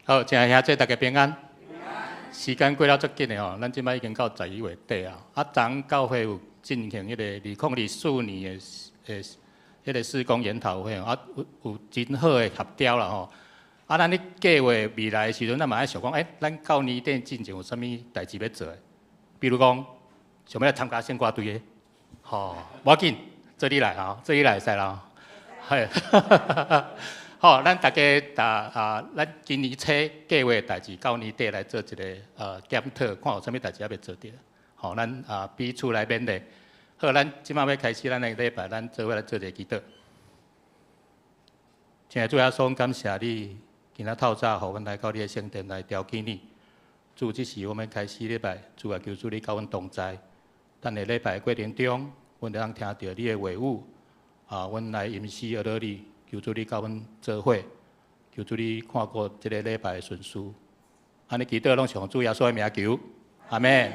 好，请兄弟大家平安。时间过了足紧的吼，咱即摆已经到11月底啊。昨教会有进行迄个2024年的迄个施工研讨会有真好的合调啦吼。咱咧计划未来的时阵，咱嘛爱想讲，咱到年底进前有啥物代志要做的？比如讲，想要来参加献歌队的，吼，无要紧，做你来吼，做你来会使啦。嘿，好，咱大家咱今年初计划代志，到年底来做一个检讨，看有啥物代志还未做着。好，咱彼此来勉励。好，咱即摆要开始咱的礼拜，咱做伙来做一个祈祷。亲爱的主耶稣，感谢你今仔透早，互阮来到你的圣殿来调起你。主，这是我们开始礼拜，主啊，求主你甲阮同在。咱的礼拜过程中，阮会当听到你的话语，阮来吟诗学乐你。求主你甲阮做伙，求主你看过这个礼拜的顺序，安尼祈祷拢上主耶稣的名求，阿门。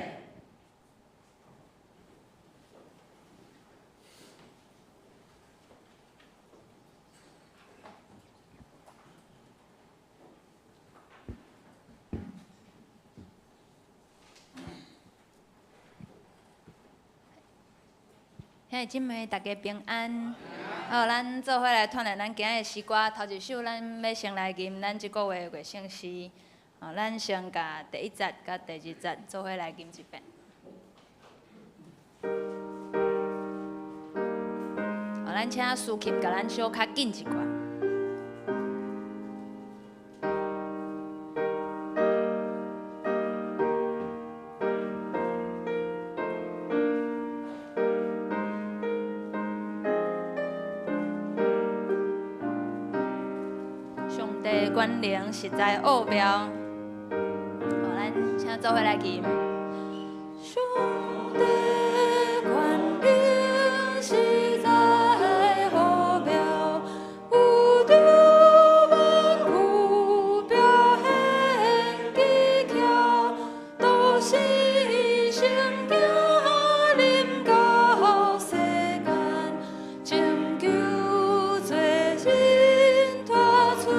嘿，姊妹大家平安。好，咱做伙来团练咱今日的诗歌。头一首咱要先来吟咱即个月的圣诗。咱先甲第1节甲第2节做伙来吟一遍。咱请司琴甲咱小较紧一寡。关联实在奥妙，咱请做伙来吟。上帝关联实在奥妙，有着万物表现技巧，都是圣经临到世间，拯救罪人脱出。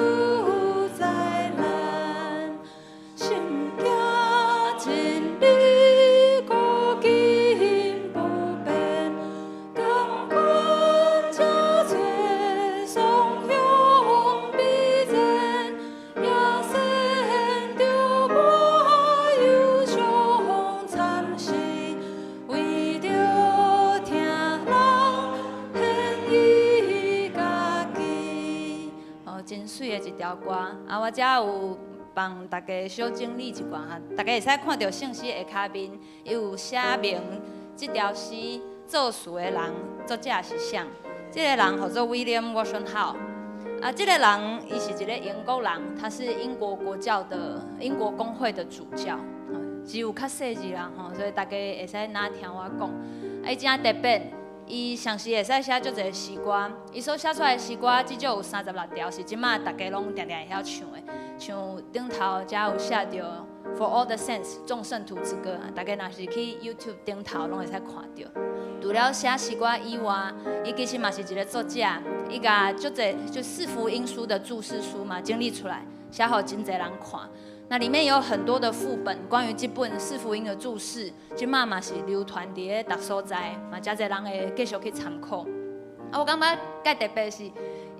歌我遮有帮大家小整理一寡大家会使看到圣诗的下面，伊有写明这条诗作词的人，作者是谁？这个人叫做 William Wordsworth。这个人伊是一个英国人，他是英国国教的英国公会的主教，只有较细字啦所以大家会使哪听我讲。伊真特别。伊上时会使写足侪诗歌，伊所写出来的诗歌至少有36条，是即马大家拢定定会晓唱的。像顶头遮有写着 For All the Saints 众圣徒之歌，大家若是去 YouTube 顶头拢会使看到。除了写诗歌以外，伊其实嘛是一个作者，伊甲足侪就4福音书的注释书嘛整理出来，写互真侪人看。那里面有很多的副本，关于这本4福音的注释，即马嘛是流传伫咧各所在，嘛真侪人会继续去参考。我感觉介特别是，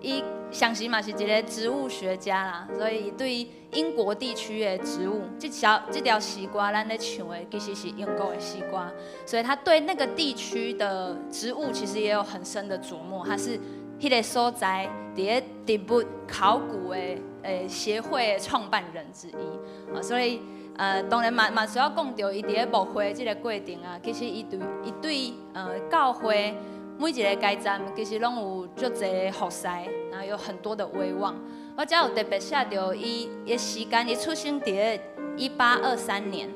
伊上时嘛是一个植物学家啦，所以伊对英国地区的植物，这条诗歌咱咧唱的其实是英国的诗歌，所以他对那个地区的植物其实也有很深的琢磨。他是迄个所在伫咧植物考古的协会的创办人之一，所以当然嘛需要讲到伊伫咧牧会这个过程啊，其实伊对教会每一个阶站其实拢有足侪服侍，然后有很多的威望。我遮有特别写到伊的时间，伊出生伫咧1823年，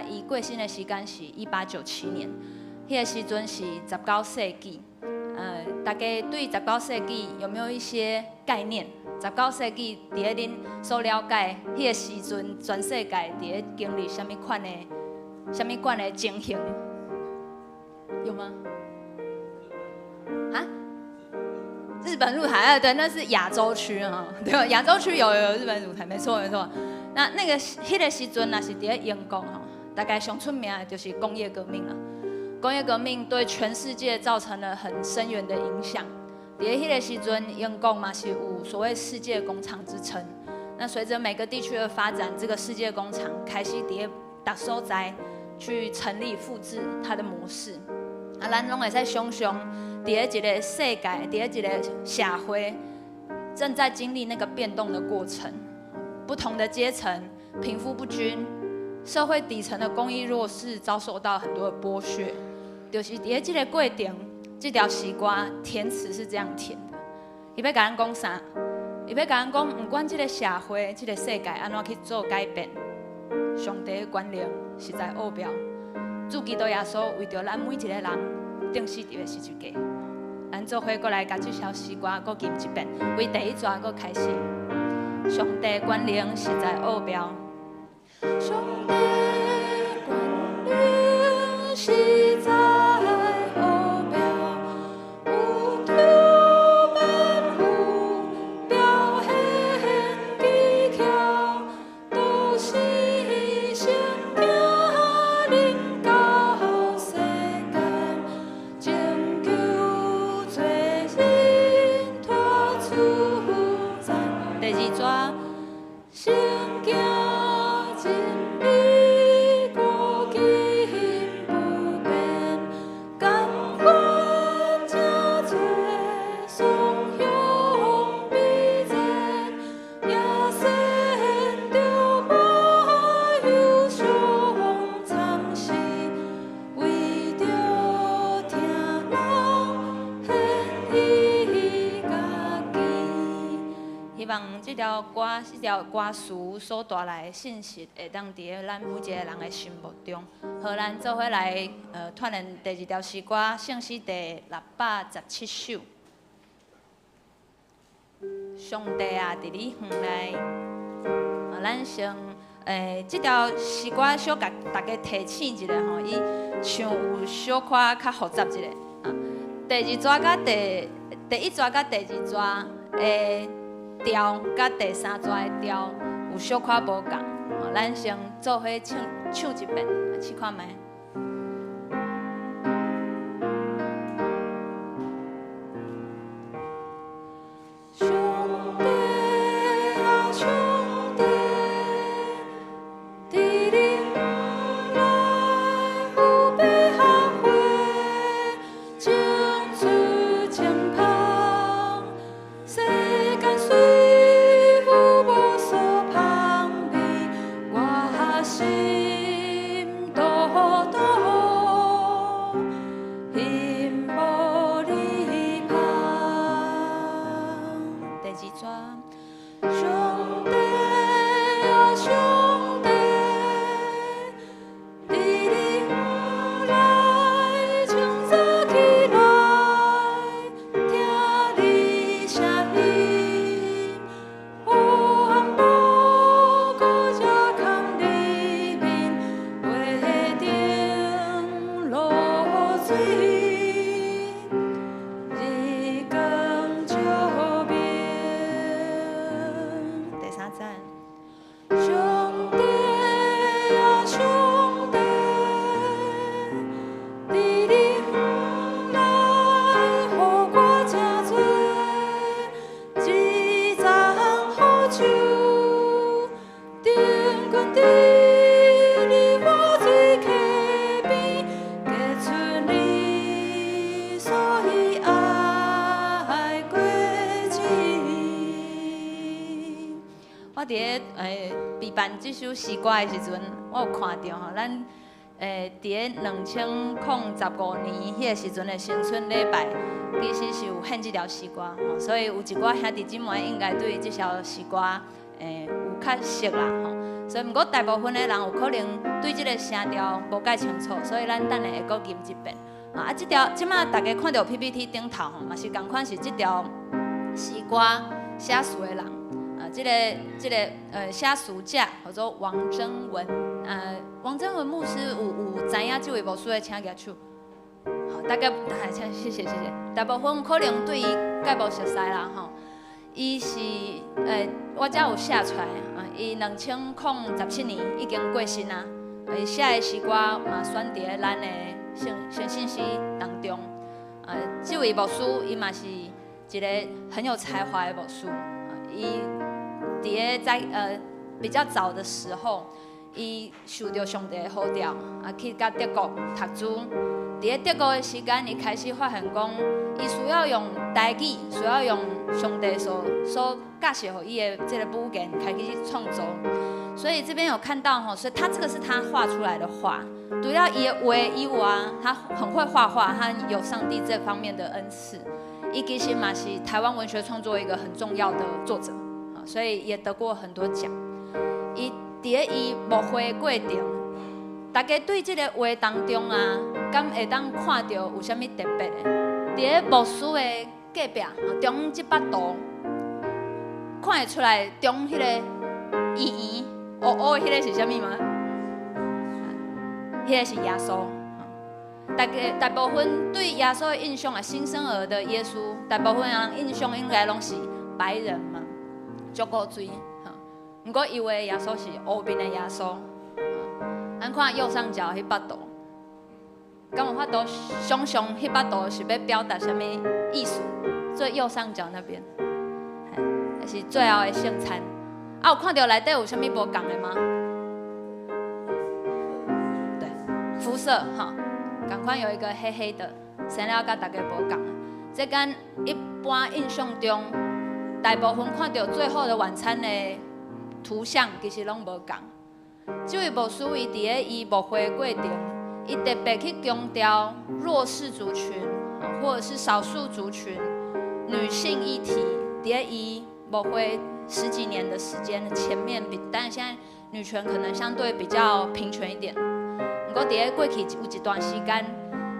伊过身的时间是1897年，迄个时阵是19世纪。大家对19世纪有没有一些概念？19世纪伫咧恁所了解，迄个时阵全世界伫咧经历什么款的情形？有吗？日本入台对，那是亚洲区啊，对吧？亚洲区有日本入台，没错。那个迄个时阵，若是伫咧英国吼，大概上出名的就是工业革命了。工业革命对全世界造成了很深远的影响。伫咧迄个时阵，英国嘛是有所谓世界工厂之称。那随着每个地区的发展，这个世界工厂开始伫咧各所在去成立复制它的模式。啊，咱拢会使想象，伫咧一个世界，伫咧一个社会，正在经历那个变动的过程。不同的阶层，贫富不均，社会底层的公益弱势遭受到很多的剥削。就是伫咧这个过程，这条诗歌填词是这样填的。伊要甲咱讲啥？伊要甲咱讲，不管这个社会、这个世界安怎去做改变，上帝的权力是在后标。主基督耶稣为着咱每一个人定死伫的十字架。咱做伙过来，甲这首诗歌搁吟一遍，为第一段搁开始。上帝权力是在后标。上帝权力是在后标，有求万有表现技巧，都是圣经临到世间，拯救罪人脱出灾。第二段，圣经。这条歌词所带来的信息，会当伫咧咱每一个人的心目中。和咱做伙来串联第二条诗歌，圣诗第617首。上帝啊，伫你园内，咱先这条诗歌小甲大家提醒一下吼，伊唱有小可较复杂一个啊。第二段甲第一段甲第二段调甲第三段的调有小可无共，咱先做伙唱一遍，试看觅。备办这首诗歌的时阵，我有看到吼，咱伫咧2015年迄个时阵的新春礼拜，其实是有献这条诗歌吼，所以有一寡兄弟姊妹应该对这首诗歌有较熟啦吼。所以，不过大部分的人有可能对这个声调无介清楚，所以咱等下会搁吟一遍。啊，即条即马大家看到 PPT 顶头吼，嘛是同款是这条诗歌写词的人。这个写词者叫做王征文，王征文牧师有知影这位牧师的请举手？好，大概谢谢。大部分可能对伊介无熟悉啦吼。伊是我遮有写出来伊2017年已经过身啊。伊写的诗歌嘛选伫咱的诚信诗当中。这位牧师伊嘛是一个很有才华的牧师。伊在比较早的时候，伊受到上帝的呼召去到德国读书。伫德国的时间，伊开始发现讲，伊需要用台语，需要用上帝所教示予伊的这个语言开始创作。所以这边有看到所以他这个是他画出来的画。除了伊的画以外，他很会画画，他有上帝这方面的恩赐。伊其实嘛是台湾文学创作一个很重要的作者，所以也得过很多奖。伊伫伊牧会过程，大家对这个画当中敢会当看到有啥物特别的？伫牧师的隔壁中这幅图，看会出来中迄个圆圆乌乌的迄个是啥物吗？迄个是耶稣。大部分对耶稣的印象新生儿的耶稣，大部分人印象应该拢是白人嘛，足够水。不过以为耶稣是乌面的耶稣。咱看右上角迄幅图，敢有法度想象迄幅图是要表达什么意思？最右上角那边，那是最后的圣餐。有看到内底有啥物无共的吗？对，肤色同款有一个黑黑的，生了甲大家无共。这跟一般印象中，大部分看到最后的晚餐的图像，其实拢无共。这位牧师伊伫伊牧会过程，伊特别去强调弱势族群，或者是少数族群、女性议题。伫伊牧会10几年的时间，前面但现在女权可能相对比较平权一点。不过伫过去有一段时间，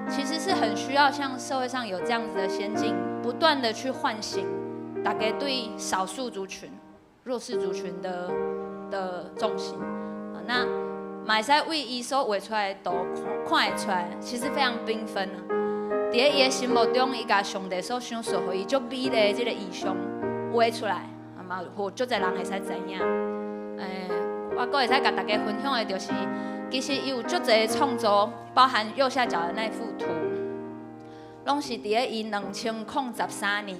其实是很需要像社会上有这样子的先进，不断的去唤醒大家对少数族群、弱势族群的重视。那嘛会使为伊所画出来的图看会出来，其实非常缤纷伫伊的心目中，伊甲上帝所想说，予伊足美丽的这个意象画出来，嘛互足侪人会使知影。我阁会使甲大家分享的就是，其实伊有足侪创作，包含右下角的那幅图，拢是伫伊2013年，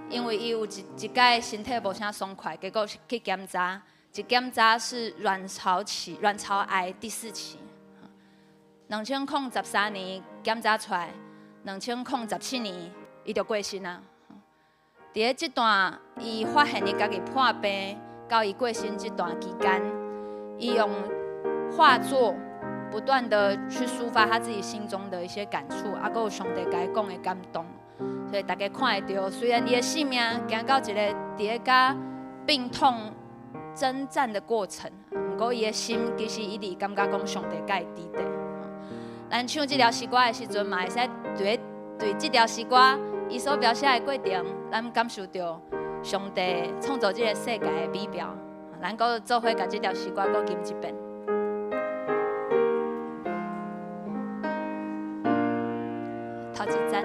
因为伊有一届身体无啥爽快，结果去检查。一检查是卵巢癌第4期，2013年检查出来，2017年伊就过身啊。伫这段伊发现伊家己破病到伊过身这段期间，伊用画作不断的去抒发他自己心中的一些感触，还有上帝甲伊讲的感动。所以大家看会到，虽然伊的性命行到一个伫甲病痛征战的过程，不过伊的心其实一直感觉讲上帝甲伊伫地。咱唱这条诗歌的时阵，嘛会使对这条诗歌伊所描写的过程，咱感受到上帝创造这个世界的美妙。咱搁做伙甲这条诗歌搁吟一遍。头一站。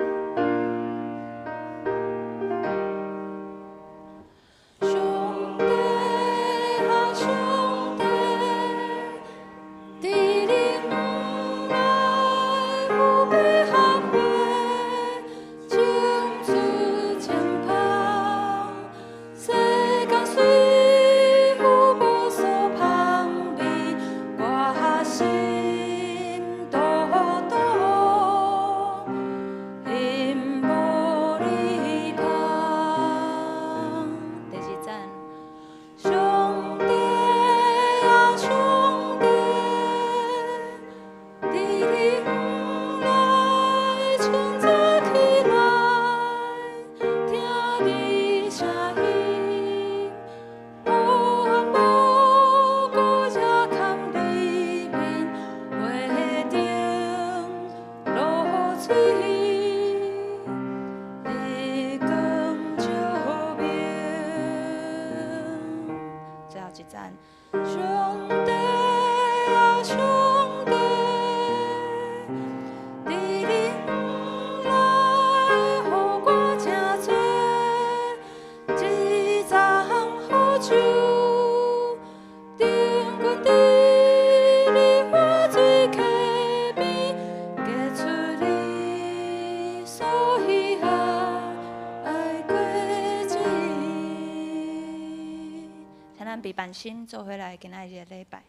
感心做回来今仔日的礼拜。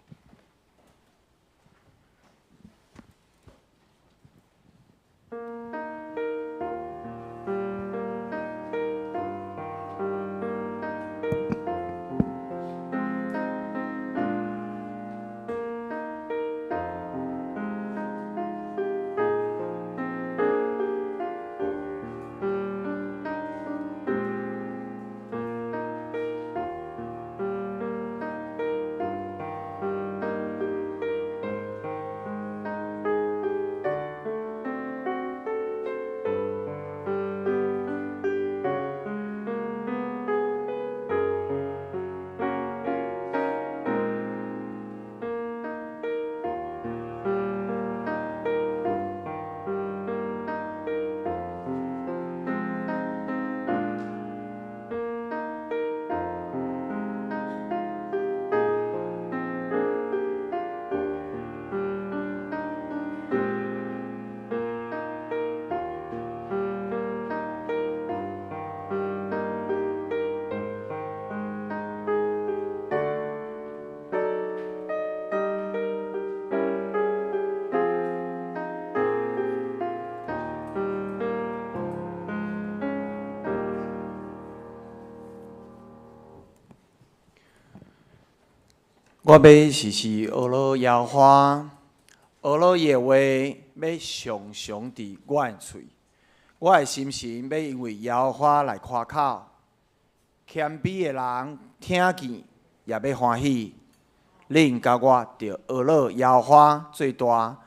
我要时时学了摇花，学了耶话要常常伫我的喙。我的心情要因为摇花来夸口，谦卑的人听见也要欢喜。恁甲我着学了摇花最大，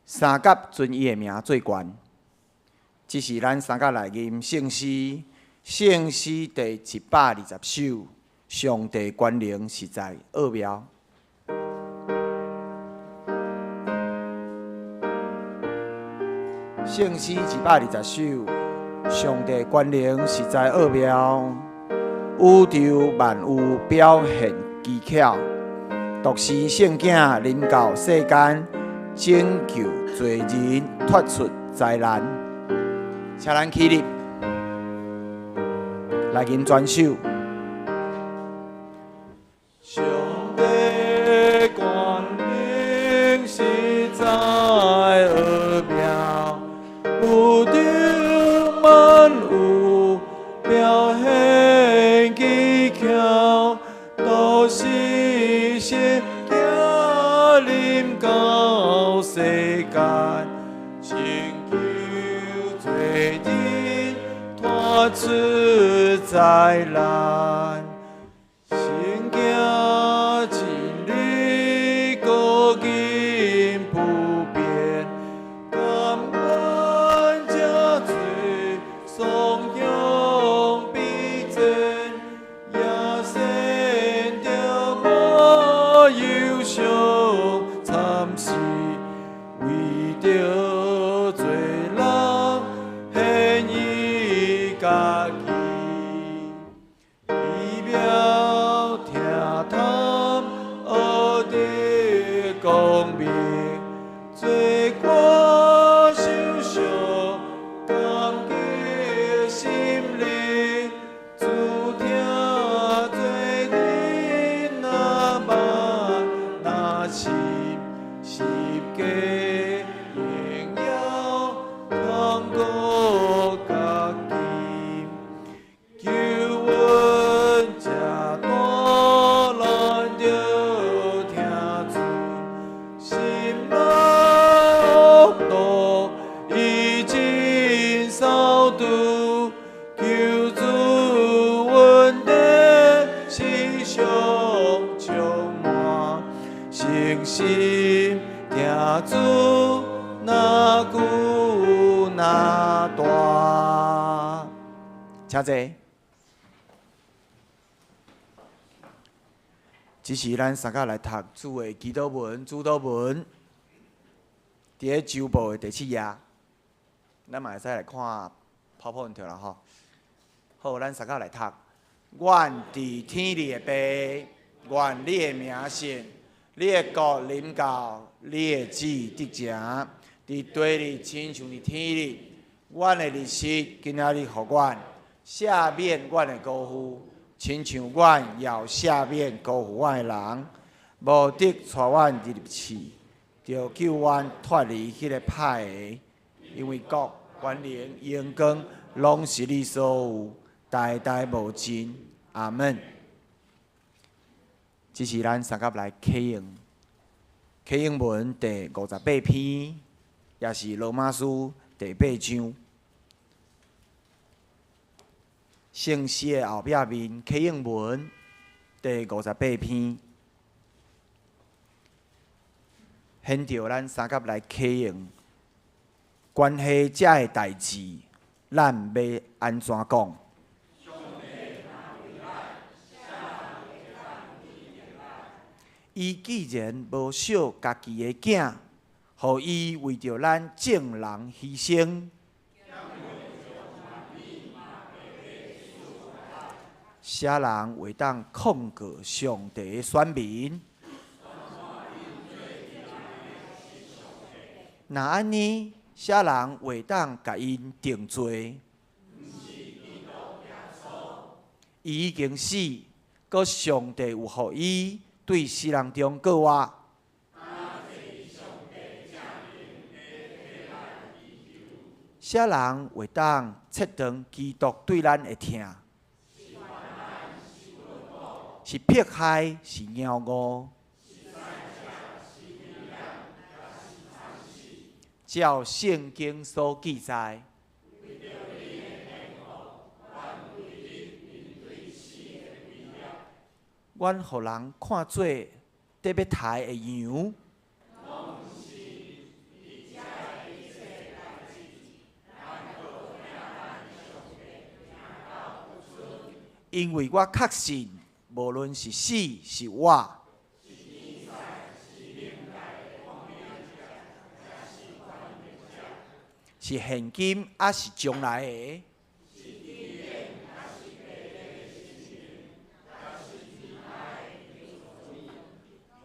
三甲尊伊的名最悬。这是咱三甲内面圣诗，圣诗第120首，上帝权能实在奥妙。圣诗120首，上帝权能实在奥妙，宇宙万有表现技巧，独生圣囝临到世间，拯救罪人脱出灾难。请咱起立，来吟全首。上帝权能实在奥妙。宇宙万有表现技巧，都是圣囝临到世间，拯救罪人脱出灾难。圣囝真理高今普遍。颂扬必真，也显着我忧伤惨事，为着罪人献伊家己，仪表听谈学得公平，罪过受伤。心灵主听罪人那慢那心是假荣耀通过家己，求阮这大咱着听主心爱恶道已经扫除。求主稳定思想充满，诚心听主那久那大。请坐。这是咱三甲来读主的祈祷文、主祷文，伫咧周报的第7页，咱嘛会使来看泡泡条啦吼。好，咱三甲来读。愿伫天里的爸，愿你的名圣，你的国临到，你的旨得成，伫地里亲像伫天里。阮的日食今仔日互阮赦免阮的辜负，亲像阮要赦免辜负阮的人，无得带阮入去，就救阮脱离迄个歹的。因为国、权能、荣光，拢是你所有，代代无尽。阿门。这是咱三甲来启用。启用文第58篇，也是罗马书第8章。圣诗的后壁面，启用文第58篇，显着咱三甲来启用。关系遮的代志，咱要安怎讲？伊既然无惜家己的囝，互伊为着咱众人牺牲，啥人会当控告上帝的选民？若安尼，啥人会当甲因定罪？伊已经死，搁上帝有互伊对世人中告我。啥人会当测量基督对咱的疼？是迫害，是骄傲？照圣经所记载，阮互人看做得要杀的羊，因为我确信，无论是死是活，是现今还是将来的，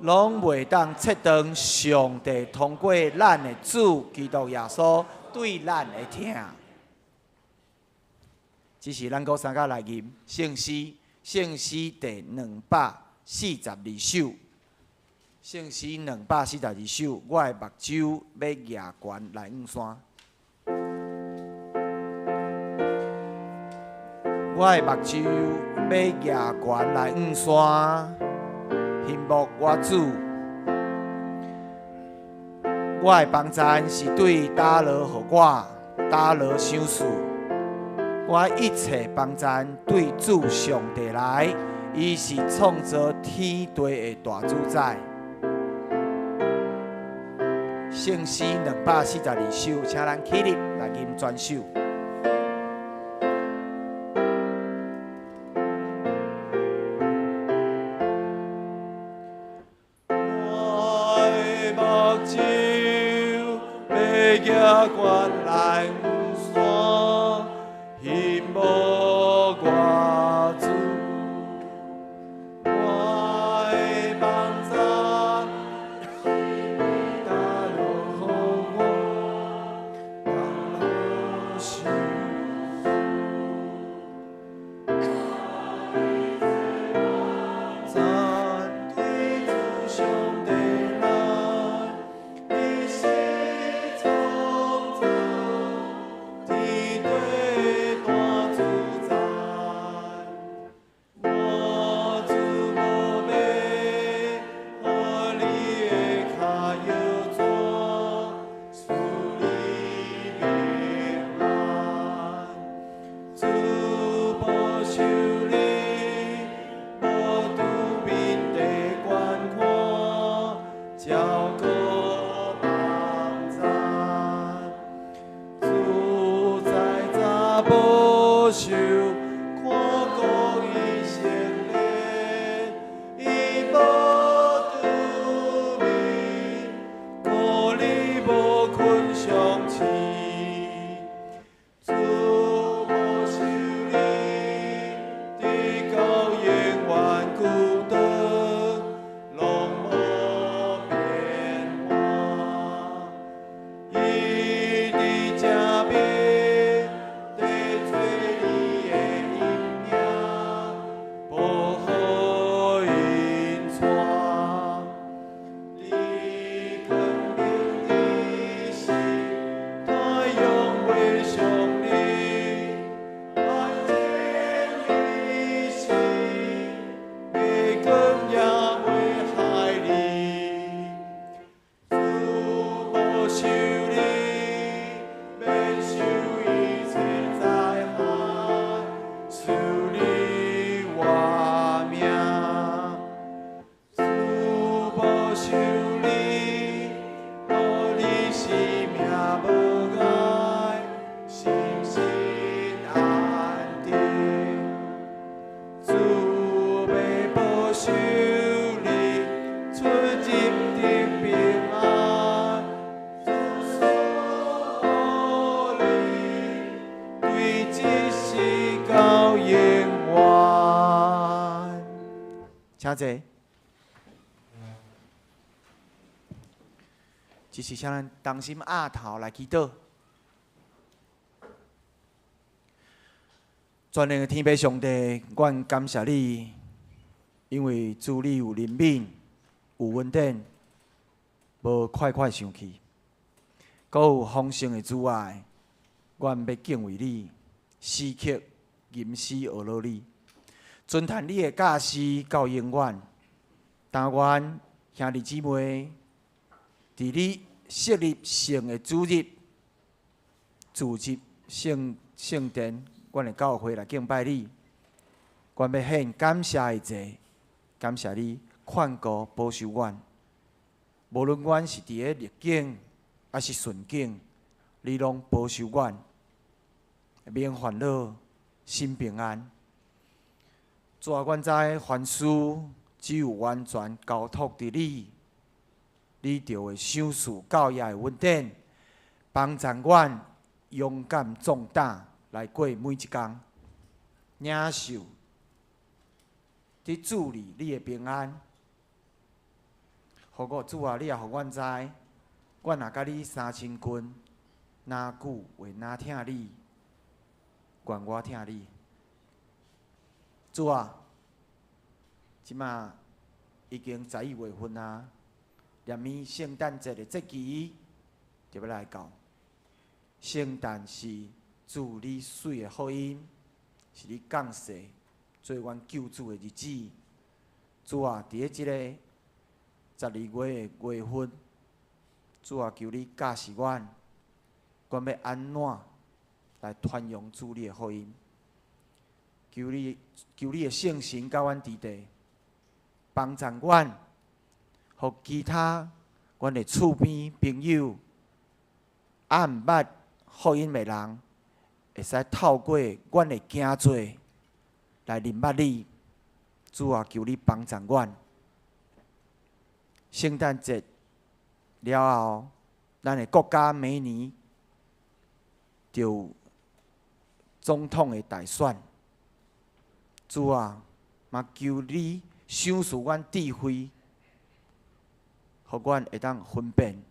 拢袂当测量上帝通过咱的主基督耶稣对咱的疼。这是咱国三甲来念圣诗，圣诗第242首，圣诗242首，我的目睭要举悬来五山。我的目睭要举悬来五山，羡慕我主。我的帮赞是对打落予我，打落想事。我一切帮赞对主上帝来，伊是创造天地的大主宰。圣诗242首，请咱起立来念全首。举悬来五山，羡慕我主。我的帮赞，打落予我，打落想。赞对主上帝来，伊是创造天地大主宰。我主无要，互你的脚摇转，使你平安。主保守你，无拄面地观看，照顾望赞。主在早保守，看顾伊成年，伊无拄面，顾你无困上市。主保守你，直到永远孤单，拢无变化。伊伫正面，地做你的请坐。就是请咱同心压头来祈祷。全能的天父上帝，阮感谢你，因为主你有怜悯，有稳定，无快快生气，阁有丰盛的主爱。阮要敬畏你，时刻吟诗学乐你，尊叹你的教示到永远。但愿兄弟姊妹，伫你设立圣的主日，组织圣殿。阮的教会来敬拜你，阮要献感谢的祭，感谢你看顾保守阮。无论阮是伫个逆境，还是顺境，你拢保守阮，免烦恼，心平安。主啊，阮知凡事只有完全交托伫你，你就会赏赐教业的稳定，帮助阮勇敢壮胆。来过每一天，领受伫主里你的平安。互我主啊，你也互阮知，阮若甲你三千斤，哪久会哪听你，愿我听你。主啊，即马已经11月份啊，连咪圣诞节的节期就要来到。圣诞是主你水的福音，是你降世做阮救主的日子。主啊，伫即个12月的月份，主啊，求你教示阮，阮要安怎来传扬主你的福音？求你的圣神甲阮伫地，帮助阮，互其他阮的厝边朋友、暗捌福音的人。会使透过阮的行做来认捌你，主啊，求你帮助阮。圣诞节了后，咱的国家每年就总统的大选，主啊，嘛求你赏赐阮智慧，互阮会当分辨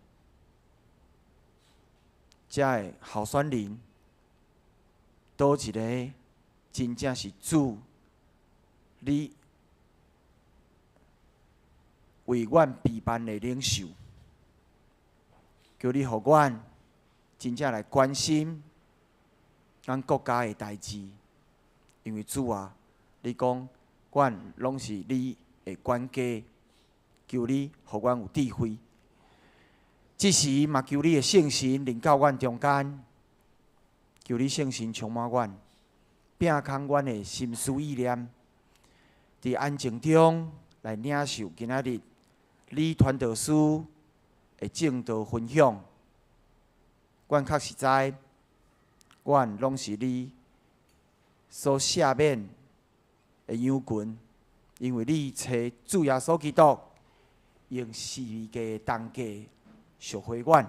遮的候选人。倒一个真正是主，你为阮备办的领袖，求你互阮真正来关心咱国家的代志，因为主啊，你讲阮拢是你的管家，求你互阮有智慧。即时嘛，求你的圣神临到阮中间。求你圣神充满阮，摒空阮的心思意念，伫安静中来领受今仔日你传道师的正道分享。阮确实知，阮拢是你所赦免的羊群，因为你找主耶稣基督用十字架的重价赎回阮。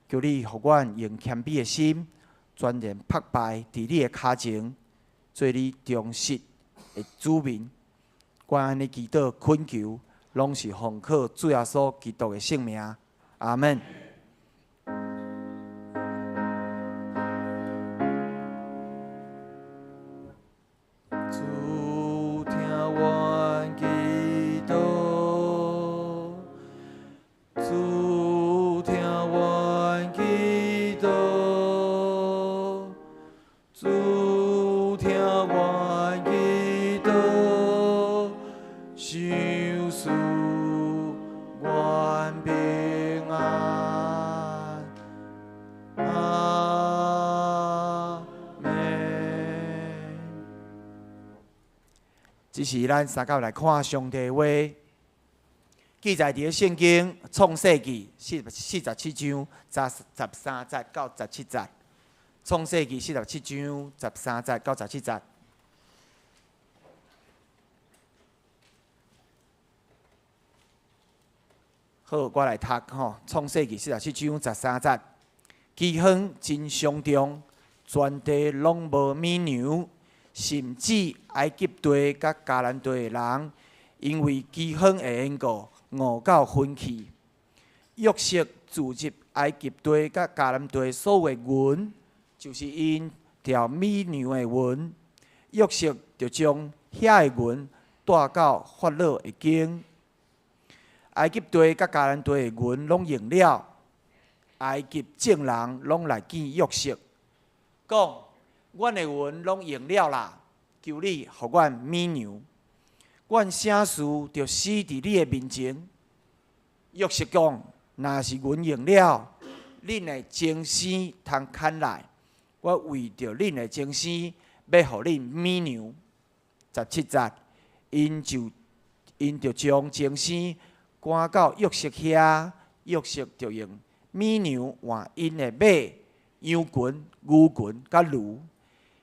求你互阮用谦卑的心。全然拍败伫你的脚前，做你忠实的子民。我安尼祈祷恳求，拢是奉靠主耶稣基督的圣名。阿门。主听阮祈祷，主听阮祈祷。主听阮祈祷，赏赐阮平安。阿门。这是咱三角来看上帝话，记载伫圣经创世纪47章13节到17节。创世纪47章13节到17节。好，我来读吼。创世纪47章13节，饥荒真伤重，全地拢无米粮，甚至埃及地甲迦南地的人因为饥荒的缘故，饿到昏去。约瑟自入埃及地甲迦南地所有的云，就是因条美牛的云。约瑟就将遐个云带到法老的境。埃及地甲迦南地的云拢用了，埃及众人拢来见约瑟，讲：阮的云拢用了啦，求你予阮美牛。阮生事就死伫你的面前。约瑟讲：若是云用了，恁的精生通牵来，我为着恁的精生，要互恁美牛。17节，因就将精生赶到约瑟遐，约瑟就用美牛换因的马、羊群、牛群甲驴。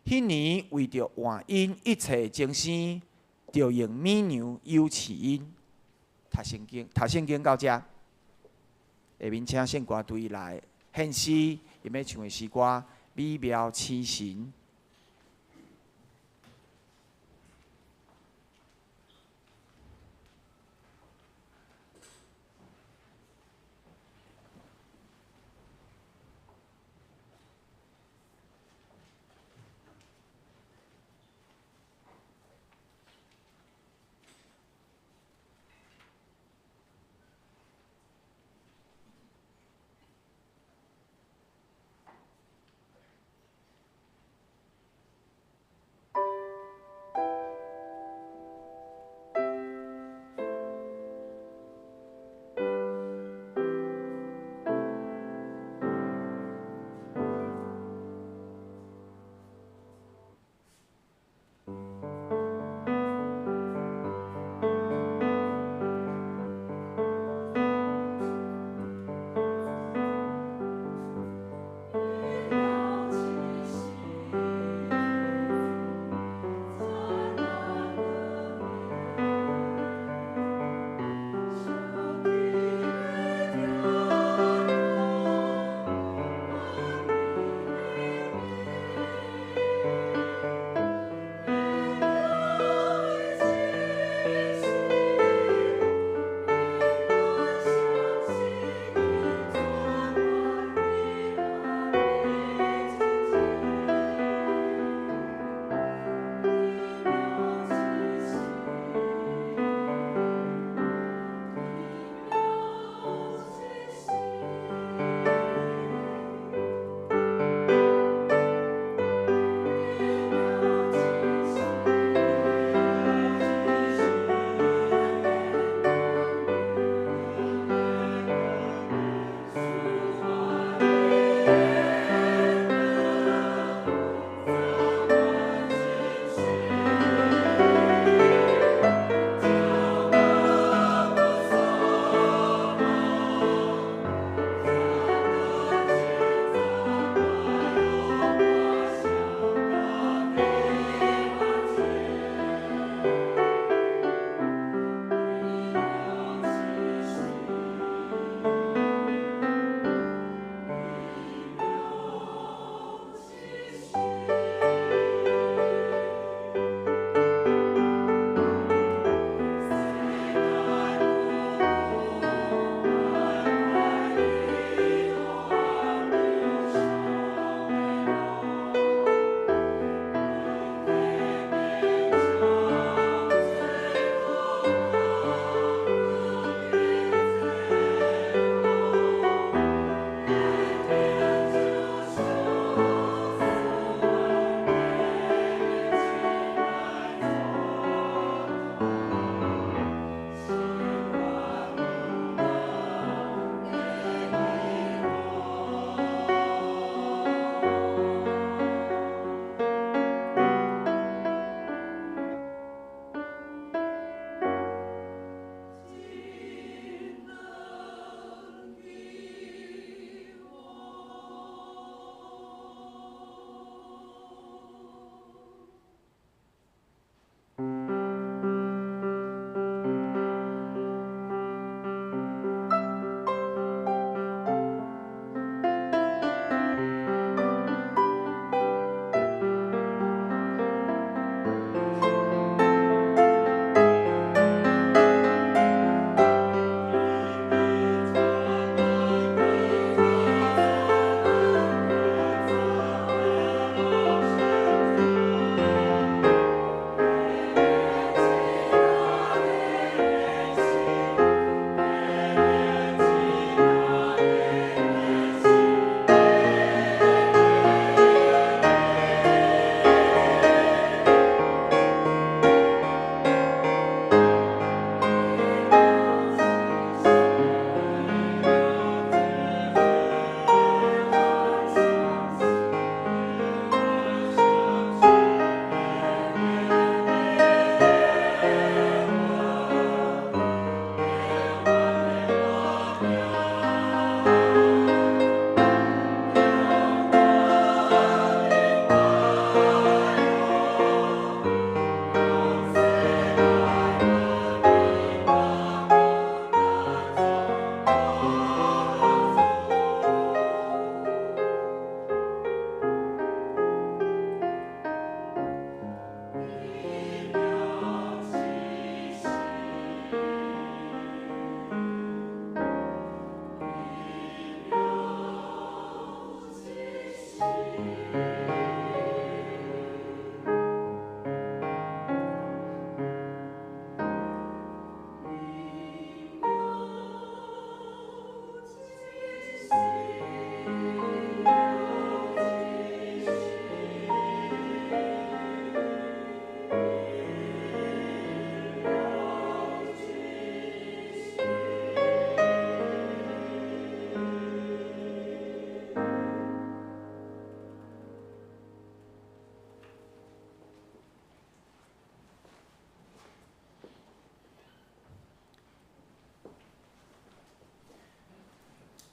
迄年为着换因一切精生，就用美牛诱饲因。读圣经到遮，下面请献歌队来献诗，伊要唱的诗歌《美妙痴神》。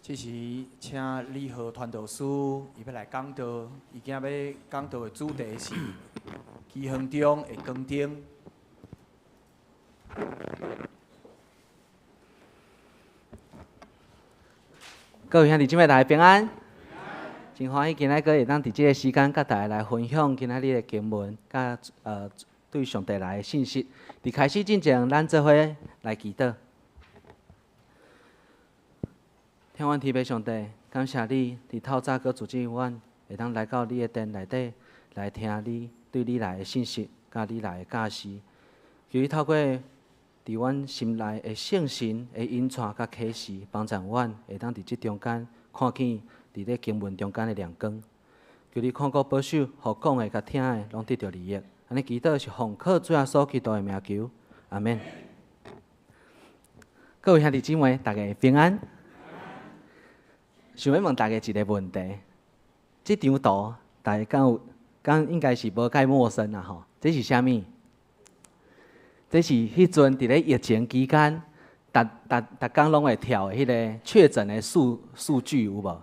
这时，请礼和传道师伊要来讲道，伊今要讲道的主题是奇恒中的光灯。各位兄弟姊妹，大家平安。真欢喜今仔个会当伫即个时间，甲大家来分享今仔日的经文，甲对上帝来的信息。伫开始之前，咱做伙来祈祷。天阮天父上帝，感谢你伫透早搁阻止阮会当来到你的殿内底来听你对你来的信息，甲你来的教示。求你透过伫阮心内的圣神的引带甲启示，帮助阮会当伫即中间看见伫咧经文中间的亮光。求你看顾保守，互讲的甲听的拢得到利益。安尼祈祷是奉靠主耶稣基督的名求，阿免。各位兄弟姊妹，大家平安。想要问大家一个问题：这张图大家敢应该是无介陌生啦吼？这是啥物？这是迄阵伫咧疫情期间，逐工拢会跳的迄个确诊的数据有无？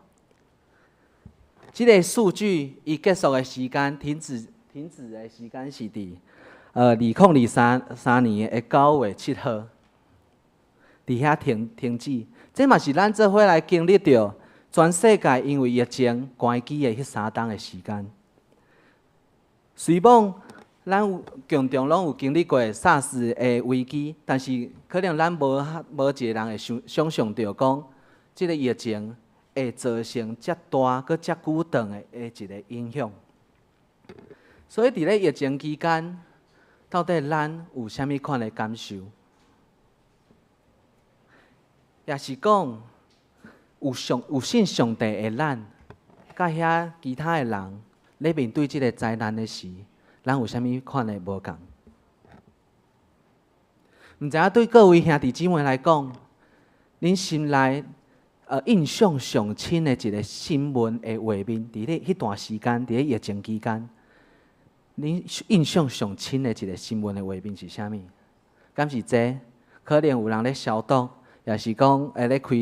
即个数据伊结束的时间停止的时间是伫2023年的9月7号，伫遐停止。这嘛是咱做伙来经历着全世界因为疫情关机的迄3冬的时间。虽讲咱共同拢有经历过 SARS 的危机，但是可能咱无一个人会想象到讲，即个疫情会造成遮大搁遮久长的一个影响。所以伫咧疫情期间，到底咱有啥物款的感受？也是讲有信上帝的咱，甲遐其他的人咧面对即个灾难的时，咱有啥物款的无共？毋知影对各位兄弟姊妹来讲，恁心内印象上深的一个新闻的画面，伫咧迄段时间，伫咧疫情期间，恁印象上深的一个新闻的画面是啥物？敢是这？可能有人咧消毒，也是讲会咧开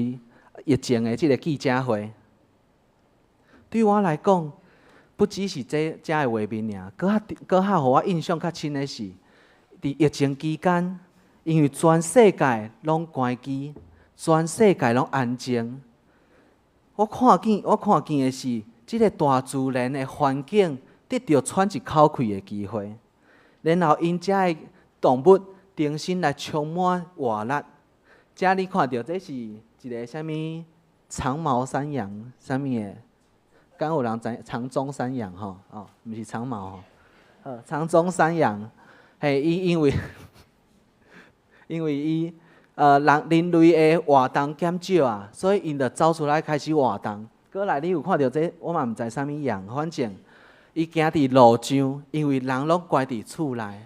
疫情的即个记者会。对我来讲，不只是这的画面尔，搁较互我印象较深的是，伫疫情期间，因为全世界拢关机，全世界拢安静。我看见的是，即个大自然的环境得到喘一口气的机会，然后因遮的动物重新来充满活力。遮你看到这是一个啥物长毛山羊，啥物的？敢有人知长鬃山羊吼？哦，毋是长毛吼，长鬃山羊，嘿，因为伊人类的活动减少啊，所以因就走出来开始活动。过来你有看到这？我嘛毋知啥物羊，反正伊行伫路上，因为人拢关伫厝内，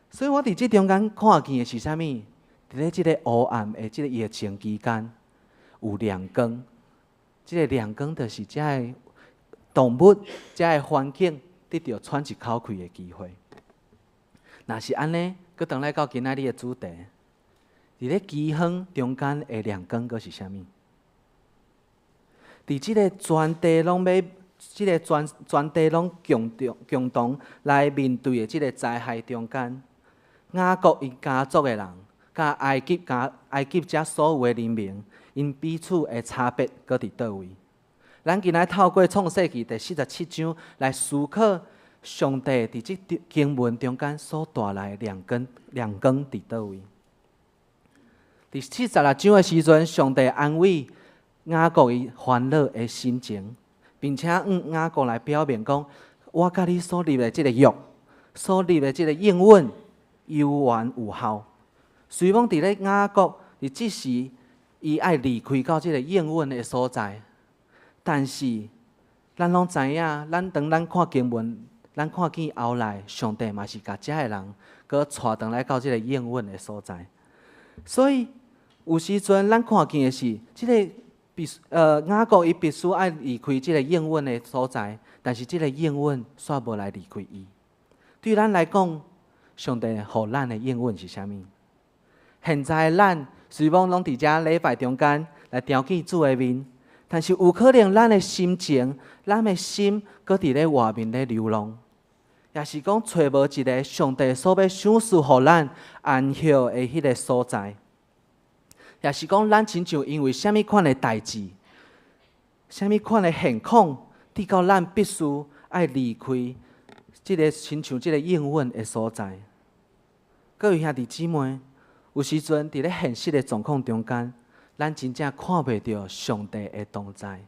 所以我伫即中间看见的是啥物？伫咧即个黑暗的即个疫情期间，有亮光。即个亮光就是遮个动物、遮个环境得到喘一口气的机会。若是安尼，佮转来到今仔日的主题，伫咧饥荒中间的亮光，佮是啥物？伫即个全地拢要，即个全地拢共同来面对的即个灾害中间，雅各伊家族的人，甲埃及遮所有的人民，因彼此的差别搁伫倒位？咱今仔透过创世纪第47章来思考上帝伫即经文中间所带来的亮光伫倒位？第76章的时阵，上帝安慰雅各伊烦恼的心情，并且雅各来表明讲：我甲你所立的即个约，所立的即个应允，有缘有效。虽讲伫咧雅各伫即时，伊爱离开到即个应允的所在，但是咱拢知影，咱看经文，咱看见后来，上帝嘛是甲遮个人，搁带转来到即个应允的所在。所以有时阵，咱看见的是即个雅各伊必须爱离开即个应允的所在，但是即个应允煞无来离开伊。对咱来讲，上帝互咱的应允是啥物？现在咱虽讲拢伫遮礼拜中间来调起主的面，但是有可能咱的心情、咱的心，搁伫咧外面咧流浪，也是讲找无一个上帝所要赏赐互咱安息的迄个所在，也是讲咱亲像因为什么款的代志、什么款的现况，直到咱必须爱离开即个亲像即个应允的所在。各位兄弟姊妹，有时阵伫咧现实的状况中间，咱真正看袂到上帝的同在，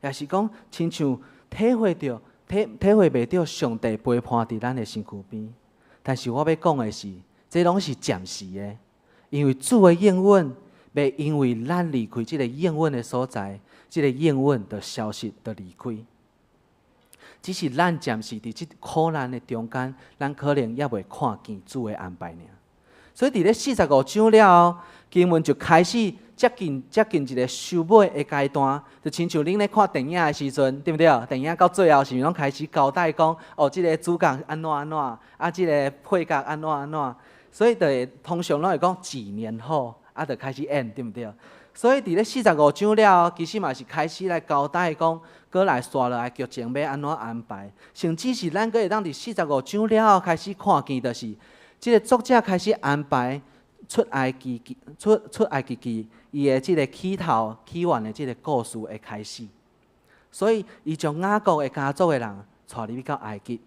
也是讲亲像体会袂到上帝陪伴伫咱的身躯边。但是我要讲的是，这拢是暂时的，因为主的应允，袂因为咱离开即个应允的所在，即个应允就消失，就离开。只是咱暂时伫即苦难的中间，咱可能也袂看见主的安排尔。所以伫咧45章了后，经文就开始接近一个收尾的阶段，就亲像恁咧看电影的时阵，对不对？电影到最后是拢开始交代讲，哦，即个主角安怎，啊，即个配角安怎，所以就会通常拢会讲几年后，啊，就开始演，对不对？所以伫咧45章了后，其实嘛是开始来交代讲，过来刷落来剧情要安怎安排，甚至是咱阁会当伫45章了后开始看见，就是即个作者开始安排出埃及记伊的即个起头起源的即个故事的开始。所以伊将雅各的家族的人带入去到埃及，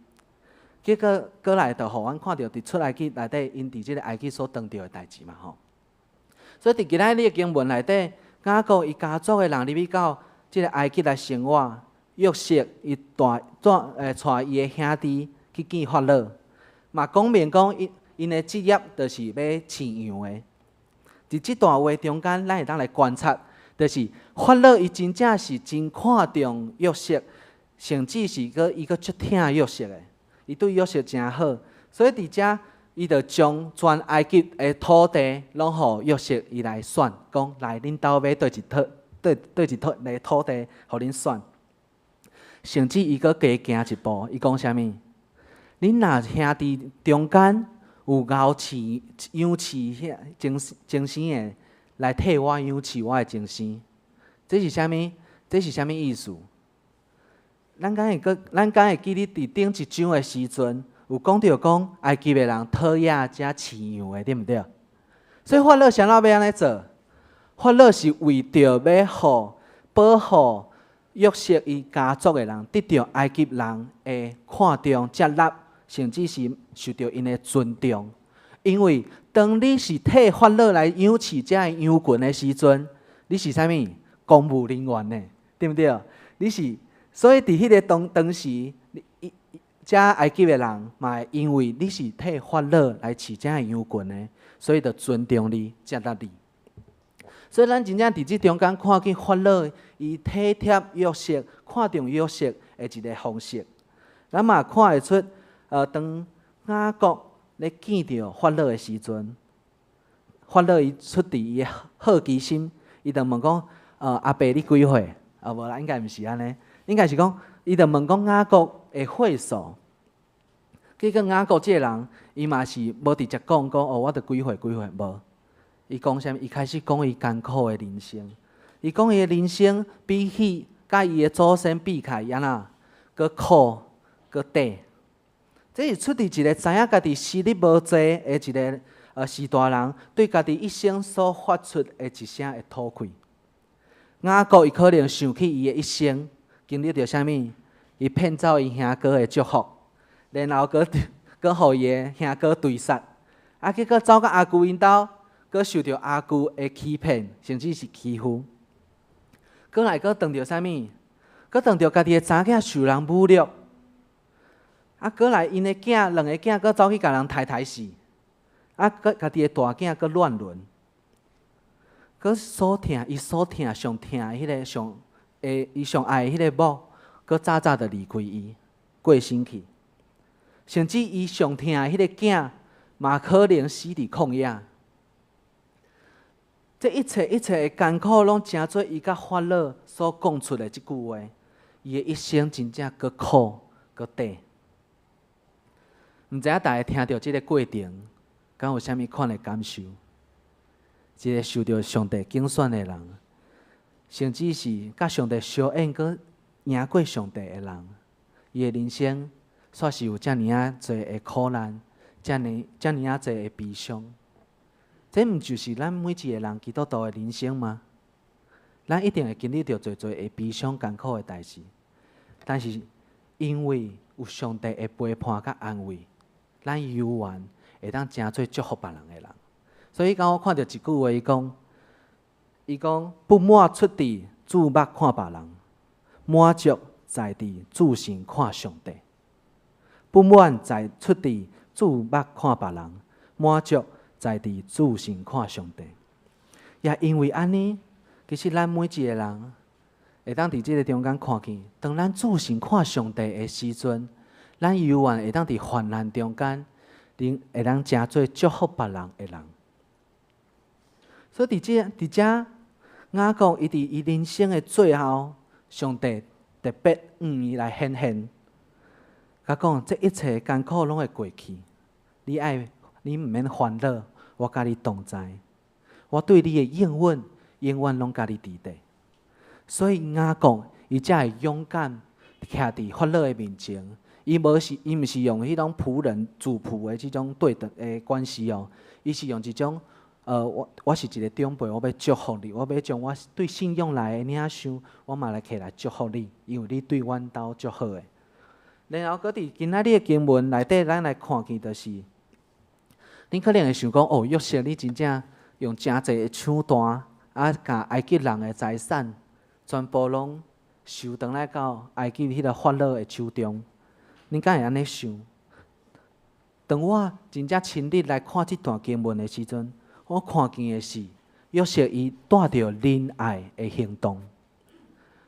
结果过来就互阮看到伫出埃及内底因伫即个埃及所当着的代志嘛吼。所以伫今仔日的经文内底，雅各伊家族的人入去到即个埃及来生活，约瑟伊带伊的兄弟去见法老，嘛讲明讲因的职业就是要饲羊的。伫即段话中间，咱会当来观察，就是法老伊真正是真看重约瑟，甚至是伊足疼约瑟的，伊对约瑟真好，所以伫遮伊就将全埃及的土地拢互约瑟伊来选，讲来恁兜要对一个土地，互恁选。甚至伊阁加行一步，伊讲啥物？恁若兄弟中间有牛饲、羊饲精生的，来替我羊饲我的精生，这是啥物？这是啥物意思？咱敢会记你伫顶一章的时阵，有讲到讲埃及的人讨亚才饲羊的，对毋对？所以法老想要安尼做？法老是为着要保护约瑟伊家族的人，得到埃及人的看重、接纳，甚至是受到因的尊重。因为当你是替法老来养饲这个羊群的时阵，你是啥物？公务人员呢，对不对？你是，所以伫迄个当时，遮埃及的人嘛，因为你是替法老来饲这个羊群的，所以就尊重你、接纳你。所以咱真正伫即中间看见法老伊体贴约瑟、看重约瑟的一个方式，咱嘛看会出，当雅各咧见到法老的时阵，法老伊出伫伊的好奇心，伊就问讲：阿伯你几岁？无啦，应该毋是安尼，应该是讲，伊就问讲雅各的岁数。结果雅各即个人，伊嘛是无直接讲我着几岁无。伊讲啥物？伊开始讲伊艰苦的人生。伊讲伊的人生比起甲伊的祖先比起来，安那搁苦搁短。这是出自一个知影家己实力无济的一个士大人，对家己一生所发出的一声的吐气。雅各伊可能想起伊的一生经历着啥物？伊骗走伊兄哥的祝福，然后搁互伊的兄哥追杀，结果走到阿舅因兜。搁受到阿舅的欺骗，甚至是欺负，搁来搁当着啥物？搁当着家己的查囝受人侮辱，搁来因的囝两个囝搁走去甲人刣死，搁家己的大囝搁乱伦，搁伊所疼上疼的迄个伊上爱的迄个某，搁早就离开伊，过身去，甚至伊上疼的迄个囝嘛可能死伫旷野。这一切的艰苦，拢成做伊甲法老所讲出的即句话。伊的一生真正搁苦搁短。毋知影大家听到即个过程，敢有啥物款的感受？一个受到上帝拣选的人，甚至是甲上帝相应，佮赢过上帝的人，伊的人生煞是有遮尔啊侪的苦难，遮尔啊侪的悲伤。这毋就是咱每一个人基督徒的人生吗？咱一定会经历到侪的悲伤、艰苦的代志，但是因为有上帝的陪伴甲安慰，咱犹原会当真做祝福别人的人。所以，当我看到一句话，伊讲不满出地注目看别人，满足在地自身看上帝。不满在出地注目看别人，满足在地自身看上帝。也因为安尼，其实咱每一个人会当伫即个中间看见，当咱自身看上帝的时阵，咱犹原会当伫患难中间，会当真做祝福别人的人。所以伫遮雅各伊伫伊人生的最后，上帝特别伊来显现，甲讲这一切艰苦拢会过去，你毋免烦恼，我甲你同在，我对你的应允永远拢甲你伫地。所以雅各伊才会勇敢徛伫法老的面前，伊毋是用迄种仆人主仆的即种对等的关系哦，伊是用一种我是一个长辈，我要祝福你，我要将我对信仰来的领袖，我嘛来起来祝福你，因为你对阮兜足好的。然后，搁伫今仔日的经文内底，咱来看见就是，恁可能会想讲，哦，约瑟你真正用真侪的抢单，甲埃及人的财产全部拢收回来到埃及迄个法老的手中，恁敢会安尼想？当我真正亲自来看这段经文的时阵，我看见的是约瑟伊带着仁爱的行动，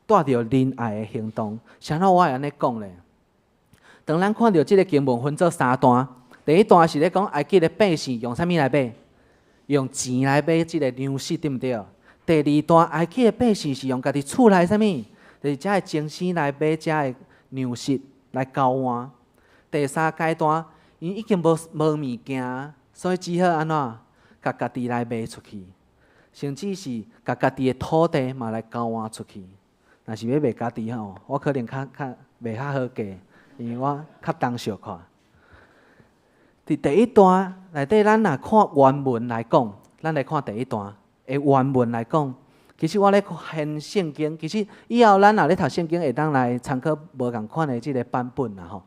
带着仁爱的行动。啥物我会安尼讲咧？当咱看到即个经文分做3段，第一段是咧讲埃及的百姓用啥物来买？用钱来买即个粮食，对毋对？第二段埃及的百姓是用家己厝内啥物？就是遮的精神来买遮的粮食来交换。第三阶段，因已经无物件，所以只好安怎？甲家己来卖出去，甚至是甲家己的土地嘛来交换出去。若是要卖家己吼，我可能较卖较好价，因为我较重小看。伫第一段内底，咱若看原文来讲，咱来看第一段的原文来讲，其实我咧看圣经，其实以后咱若咧读圣经，会当来参考无共款的即个版本啦吼。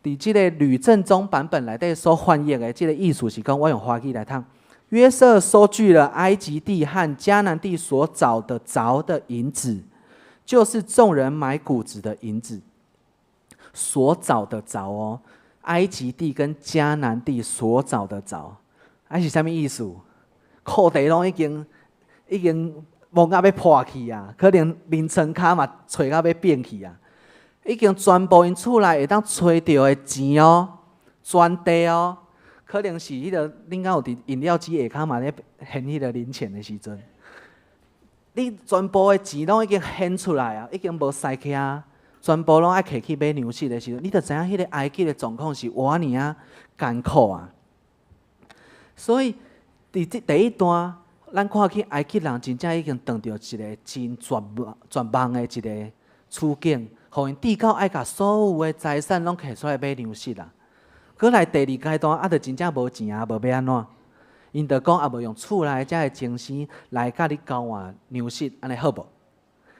伫即个吕正中版本内底所翻译的即个意思是讲，我用华语来读：约瑟收据了埃及地和迦南地所找得着的银子，就是众人买谷子的银子。所找得着哦，埃及地跟迦南地所找得着，是啥物意思？库地拢已经摸到要破去啊，可能面床骹嘛找到要变去啊。已经全部因厝内会当找到的钱哦，全地哦，可能是迄个恁敢有伫饮料机下骹嘛咧现迄个零钱的时阵，你全部的钱拢已经现出来啊，已经无塞起啊，全部拢爱摕去买粮食的时阵，你就知影迄个埃及的状况是偌尔啊艰苦啊。所以伫第一段，咱看去埃及人真正已经当着一个真绝望的一个处境。互因至到爱甲所有的财产拢摕出来买粮食啦。过来第二阶段，就真正无钱啊，无要安怎？因就讲无用厝内遮的精神来甲你交换粮食，安尼好无？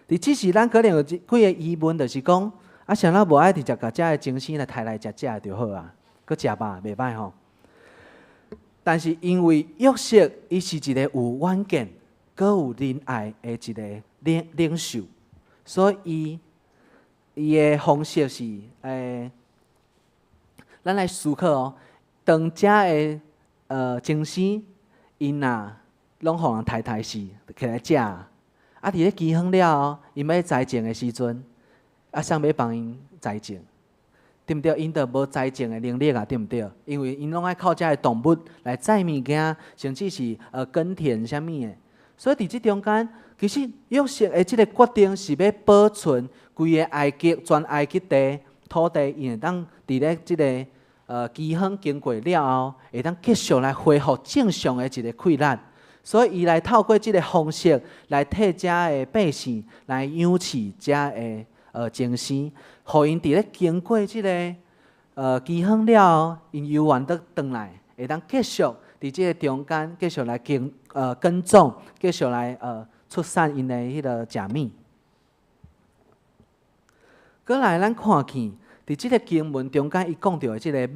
伫即时咱可能有几个疑问，就是讲谁人无爱直接甲遮的精神来摕来食就好啊？佮食吧，袂歹吼。但是因为约瑟伊是一个有远见、佮有仁爱的一个领袖，所以伊的方式是，咱来思考哦。当遮的精神，因若拢互人抬死，起来食。伫咧饥荒了后，因要栽种的时阵，谁要帮因栽种？对毋对？因就无栽种的能力啊，对毋对？因为因拢爱靠遮的动物来载物件，甚至是耕田啥物的。所以伫即中间，其实约瑟的即个决定是要保存规个埃及全埃及地土地，因会当伫咧即个饥荒经过了后，会当继续来恢复正常的一个溃烂。所以伊来透过即个方式来替遮的百姓来养饲遮的精生，互因伫咧经过即个饥荒了后，因游玩得转来，会当继续伫即个中间继续来耕种，继续来出产因的迄个食物。过来，咱看见伫即个经文中间，伊讲到的即个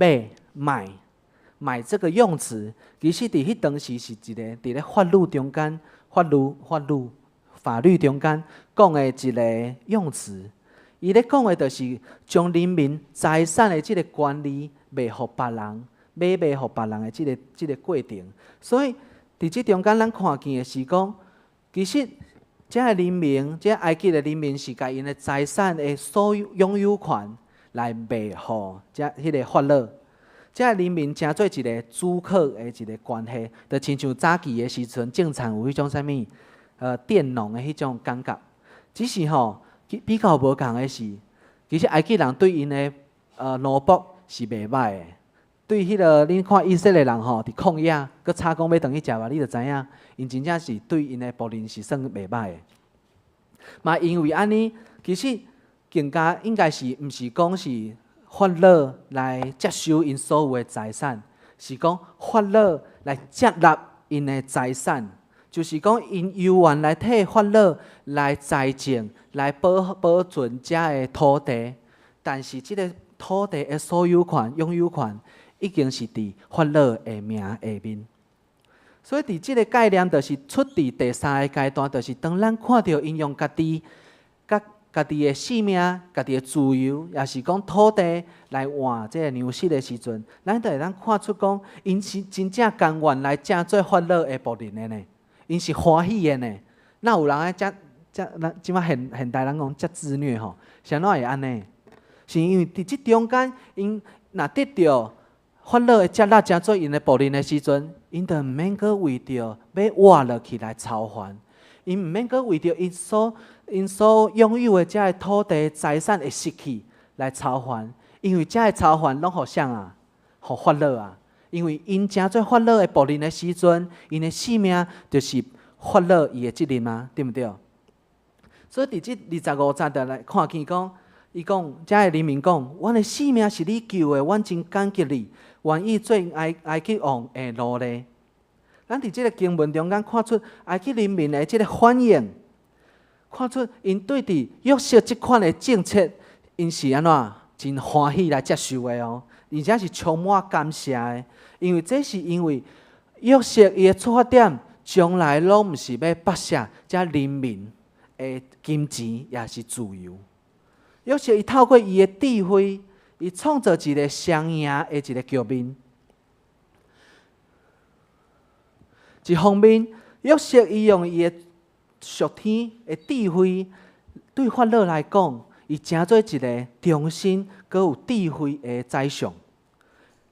买这个用词，其实伫迄当时是一个伫咧法律中间、法律中间讲的一个用词。伊咧讲的就是将人民财产的即个管理卖互别人，卖互别人的即个过程。所以伫即中间，咱看见的是讲，其实遮个人民，遮埃及的人民是甲因的财产的所有拥有权来卖互遮迄个法老。遮个人民成做一个主客的一个关系，就亲像早期的时阵，正常有迄种啥物佃农的迄种感觉。只是比较无共的是，其实埃及人对因的奴仆是袂歹的。对迄个恁看以色列人伫旷野，佮插讲要等去食饭，你就知影，因真正是对因的仆人是算袂歹的。嘛，因为安尼，其实更加应该是毋是讲是法老来接收因所有的财产，是讲法老来接纳因的财产，就是讲因游玩来替法老来财政，来保存遮的土地，但是即个土地的所有权、拥有权已经是伫法老的名下面。所以伫即个概念，就是出伫第三个阶段，就是当咱看到因用家己的性命、家己的自由，也是讲土地来换这个粮食的时阵，咱就会当看出讲，因是真正甘愿来正做法老的仆人的呢，因是欢喜的呢。哪有人咱即摆现代人讲遮自虐吼，谁哪会安尼？是因为伫即中间，因若得到法老的接纳，正做因的仆人的时阵，因就毋免阁为着要活落去来操烦，因毋免阁为着因所拥有的遮个土地财产会失去来操烦，因为遮个操烦拢互啥啊？互法老啊！因为因正做法老的仆人的时阵，因的性命就是法老伊的责任啊，对毋对？所以伫即25节就来看见讲，伊讲遮个人民讲，阮的性命是你救的，阮真感激你，愿意做埃及王的奴隶。咱伫即个经文中间看出埃及人民的即个反应。看出因对伫约瑟即款的政策，因是安怎真欢喜来接受的哦，而且是充满感谢的。因为这是因为约瑟伊的出发点，将来拢毋是要剥削遮人民的金钱，也是自由。约瑟伊透过伊的智慧，伊创造一个双赢的一个局面。一方面，约瑟伊用伊的属天的智慧，对法老来讲，伊成做一个忠心、佮有智慧的宰相。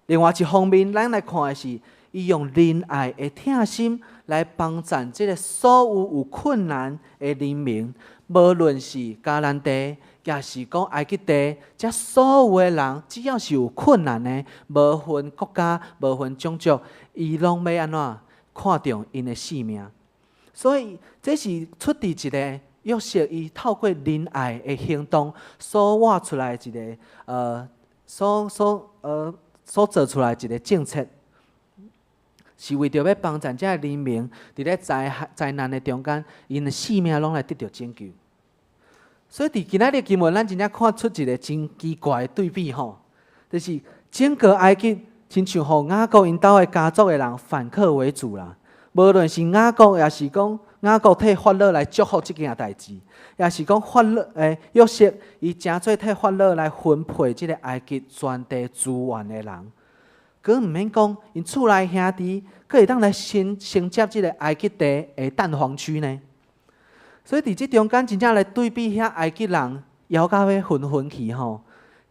另外一方面，咱来看的是，伊用仁爱的疼心来帮助这个所有困难的人民，无论是迦南地，也是讲埃及地，这所有的人，只要是有困难的，无分国家、无分种族，伊拢要安怎看重因的性命。所以，这是出自一个约瑟伊透过仁爱的行动所画出来一个所做出来一个政策，是为着要帮助这人民伫咧灾难的中间，因的性命拢来得到拯救。所以，伫今仔日经文，咱真正看出一个真奇怪的对比吼，就是整个埃及亲像互雅各因兜的家族的人反客为主啦。无论是雅各，也是讲雅各替法老来祝福这件代志，也是讲法老约瑟伊真做替法老来分配这个埃及全地资源的人，佮毋免讲因厝内兄弟，佮会当来承接这个埃及地的蛋黄区呢。所以伫这中间真正来对比遐埃及人枵到要昏去吼，